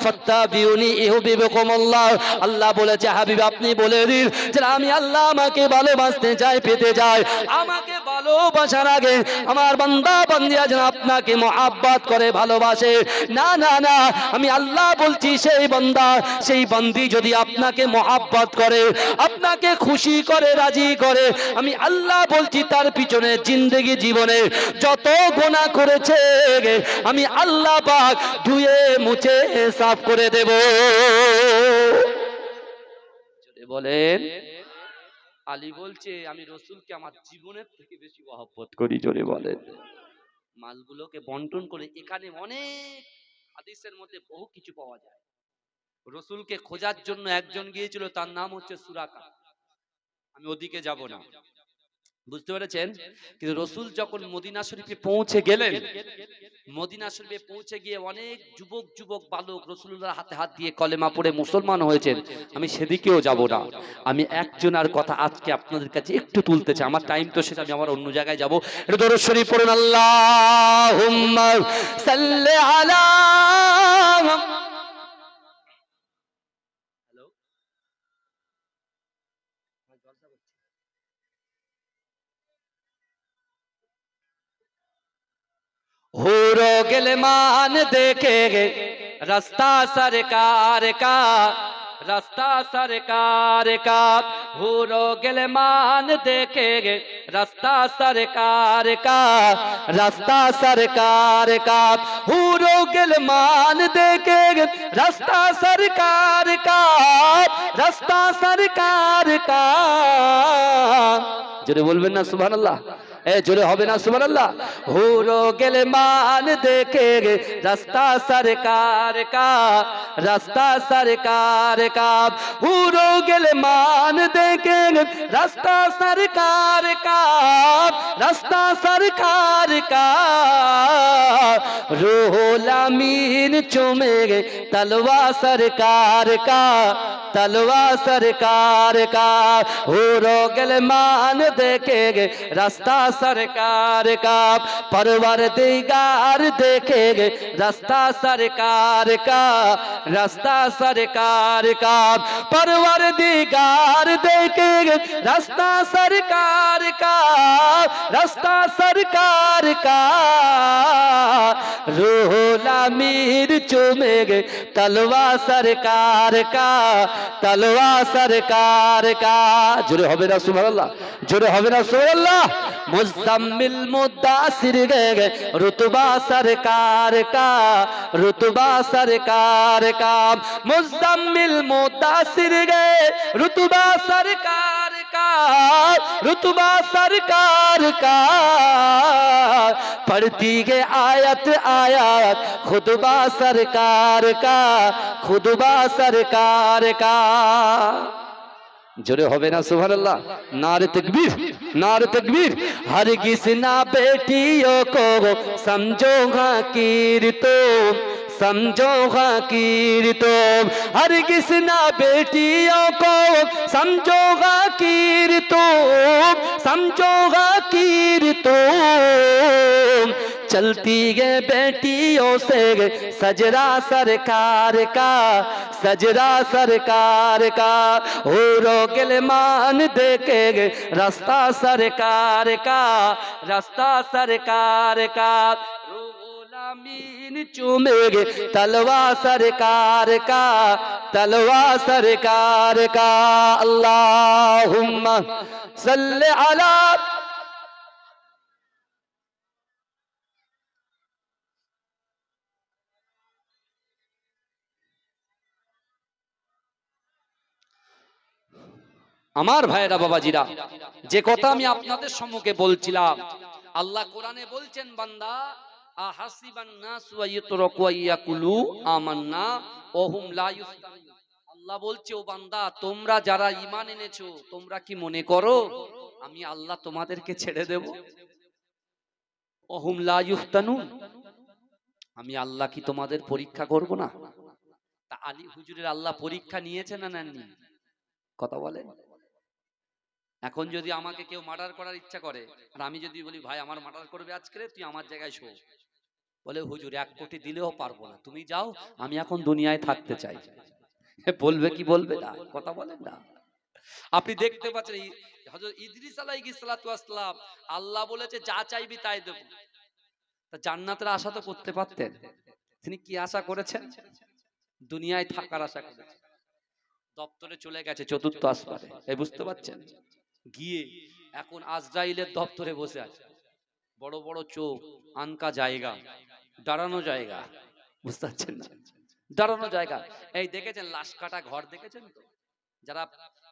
ফাত্তাবিউনি ইউহিব্বুকুমুল্লাহ। আল্লাহ বলেছে হাবিব আপনি বলে দিন যে আমি আল্লাহ আমাকে ভালোবাসতে চাই, পেতে চাই। আমাকে ভালোবাসার আগে আমার বান্দা বান্দিয়া যেন আপনাকে মহব্বত করে, ভালোবাসে। না না না, আমি আল্লাহ বলছি সেই বান্দা সেই বান্দি যদি আপনাকে মহব্বত করে, আপনাকে খুশি করে, রাজি করে, আমি আল্লাহ বলছি তার পিছনে জিন্দেগি জীবনে যত গুনাহ করেছে আমি আল্লাহ পাক ধুয়ে মুছে সাফ করে দেব। বলেন, আলী বলছে আমি রসুলকে আমার জীবনের থেকে বেশি মহব্বত করি। জোরে বলেন। মালগুলোকে বন্টন করে, এখানে অনেক হাদিসের মধ্যে বহু কিছু পাওয়া যায়। রসুলকে খোঁজার জন্য একজন গিয়েছিল, তার নাম হচ্ছে সুরাকা। আমি ওদিকে যাব না, বুঝতে পেরেছেন? কিন্তু রসুল যখন মদিনা শরীফে পৌঁছে গেলেন, মদিনা শরীফে পৌঁছে গিয়ে অনেক যুবক যুবক বালক রাসূলুল্লাহর হাতে হাত দিয়ে কলেমা পড়ে মুসলমান হয়েছেন। আমি সেদিকেও যাব না, আমি একজনের কথা আজকে আপনাদের কাছে একটু তুলতে চাই। আমার টাইম তো শেষ, আমি আমার অন্য জায়গায় যাব। এটা দরুদ শরীফ পড়ুন, আল্লাহুম্মা সাল্লি আলা। हो गिलमान देखेंगे रास्ता सरकार का, रास्ता सरकार का। हो गिलमान देखेंगे रास्ता सरकार का, रास्ता सरकार का। हो गिलमान देखेंगे रास्ता सरकार का, रास्ता सरकार का। जोरे बोलबेन ना सुबहानाल्लाह, जोरे होबे ना सुबहानाल्लाह। हो गिलमान देखेंगे रास्ता सरकार का, रास्ता सरकार का। हो गिलमान देखेंगे रास्ता सरकार का, रास्ता सरकार का। रूहुल अमीन चूमेंगे तलवा सरकार का, तलवा सरकार का। हो गिलमान देखेंगे रास्ता सरकार का, परवरदिगार देखेंगे रास्ता सरकार का, रास्ता सरकार का। परवरदिगार देखेंगे रास्ता सरकार का, रास्ता सरकार का। रूहुल अमीर चूमेंगे तलवा सरकार का, तलवा सरकार का। जोरे होबे ना सुबहानाल्लाह, जोरे होबे ना सुबहानाल्लाह। मुज़म्मिल मुद्दासिर गए रुतबा सरकार का, रुतबा सरकार का। मुज़म्मिल मुद्दासिर गए रुतबा सरकार का, रुतबा सरकार का। पढ़ती गए आयत आयत खुतबा सरकार का, खुतबा सरकार का। जोरे होबे ना सुबहानाल्लाह, नारे तकबीर, नारे तकबीर। हरगिज़ ना बेटियों को समझो हकीर तुम, समझो हकीर तुम। हरगिज़ ना बेटियों को समझो हकीर तुम, समझो हकीर तुम। चलती है बेटियों से सजरा सरकार का, सजरा सरकार का। हो गिलमान देखेंगे रास्ता सरकार का, रास्ता सरकार का। रूहुल अमीन चूमेंगे तलवा सरकार का, तलवा सरकार का। अल्लाहुम्मा सल्ली अला। আমার ভাইরা বাবাজিরা, যে কথা আমি আপনাদের সম্মুখে বলছিলাম, আল্লাহ কোরআনে বলছেন বান্দা আহাসিবান নাস ওয়া ইতরাকু ইয়াকুলু আমান্না ওয়া হুম লা ইফতানুন। আল্লাহ বলছে ও বান্দা তোমরা যারা ঈমান এনেছো তোমরা কি মনে করো আমি আল্লাহ তোমাদেরকে ছেড়ে দেব? ওহুম লা ইফতানুন, আমি আল্লাহ কি তোমাদের পরীক্ষা করব না? তা আলী হুজুরের আল্লাহ পরীক্ষা নিয়েছে না নেননি? কথা বলেন। এখন যদি আমাকে কেউ মার্ডার করার ইচ্ছা করে, আর আমি যদি বলি ভাই আমার মার্ডার করবে আজকে, তুই আমার জায়গায় শো, বলে হুজুর 1 কোটি দিলেও পারবো না, তুমি যাও, আমি এখন দুনিয়ায় থাকতে চাই, বলবে কি বলবে না? কথা বলেন না। আপনি দেখতে পাচ্ছেন হযরত ইদ্রিস আলাইহিস সালাতু ওয়াস সালাম, আল্লাহ বলেছে যা চাইবি তাই দেব। তা জান্নাতের আশা তো করতে পারতেন। তিনি কি আশা করেছেন? দুনিয়ায় থাকার আশা করেছেন। দপ্তরে চলে গেছে 4র্থ আসমানে, এই বুঝতে পারছেন? গিয়ে এখন আজরাইলের দপ্তরে বসে আছে, বড় বড় চোখ, আনকা জায়গা, দাঁড়ানো জায়গা, বুঝতে পারছেন না? দাঁড়ানো জায়গা। এই দেখেছেন লাশ কাটা ঘর দেখেছেন তো? যারা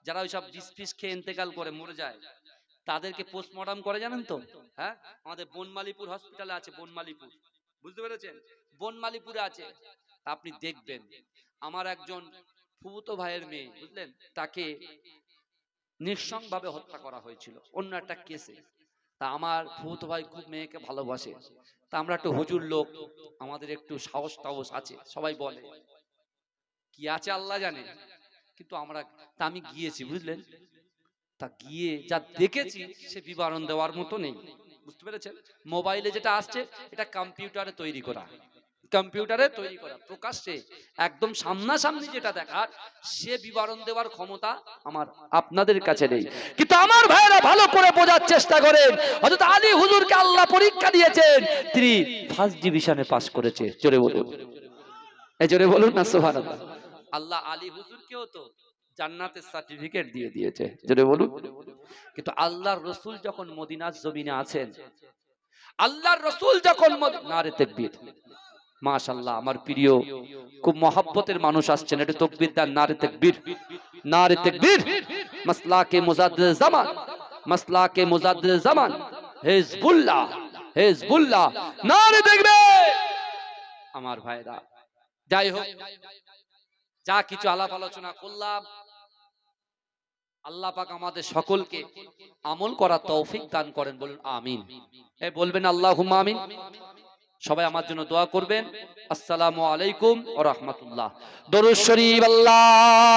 যারা ওইসব বিষ ফিস খেয়ে ইন্তেকাল করে মরে যায়, তাদেরকে পোস্টমর্টম করে জানেন তো? হ্যাঁ, আমাদের বনমালীপুর হসপিটালে আছে, বনমালীপুর, বুঝতে পেরেছেন? বনমালীপুরে আছে। তা আপনি দেখবেন, আমার একজন ফুফুতো ভাইয়ের মেয়ে, বুঝলেন, তাকে নৃশংসভাবে হত্যা করা হয়েছিল অন্য একটা কেসে। তা আমার ফুফুতো ভাই খুব মেয়েকে ভালোবাসে। তা আমরা একটু হুজুর লোক, আমাদের একটু সাহস টাহস আছে, সবাই বলে কি আছে আল্লাহ জানে, কিন্তু আমরা, তা আমি গিয়েছি, বুঝলেন, তা গিয়ে যা দেখেছি সে বিবরণ দেওয়ার মতো নেই, বুঝতে পেরেছেন? মোবাইলে যেটা আসছে এটা কম্পিউটারে তৈরি করা, কম্পিউটারে তৈরি করা, প্রকাশ্যে একদম সামনাসামনি যেটা দেখার, সে বিবরণ দেওয়ার ক্ষমতা আমার আপনাদের কাছে নেই। কিন্তু আমার ভাইরা ভালো করে বোঝার চেষ্টা করেন, হযরত আলী হুজুরকে আল্লাহ পরীক্ষা দিয়েছেন, তিনি ফার্স্ট ডিভিশনে পাস করেছে। জোরে বলুন, এই জোরে বলুন না সুবহানাল্লাহ। আল্লাহ আলী হুজুরকেও তো জান্নাতের সার্টিফিকেট দিয়ে দিয়েছে, জোরে বলুন। কিন্তু আল্লাহর রাসূল যখন মদিনার জমিনে আছেন, আল্লাহর রাসূল যখন নারে তাকবীর, মাশাআল্লাহ, আমার প্রিয় খুব মহব্বতের মানুষ আসছেন, একটু তাকবীর দেন, নারে তাকবীর, নারে তাকবীর। মাসলাকে মুজাদ্দিদ জামান, মাসলাকে মুজাদ্দিদ জামান, হিজবুল্লাহ, হিজবুল্লাহ, নারে তাকবীর। আমার ভাইরা, যাই হোক, যা কিছু আলাপ আলোচনা করলাম, আল্লাহ পাক আমাদের সকলকে আমল করার তৌফিক দান করেন, বলুন আমিন। এই বলবেন আল্লাহুম্মা আমিন। সবাই আমার জন্য দোয়া করবেন। আসসালামু আলাইকুম ওয়া রাহমাতুল্লাহ। দরুদ শরীফ। আল্লাহ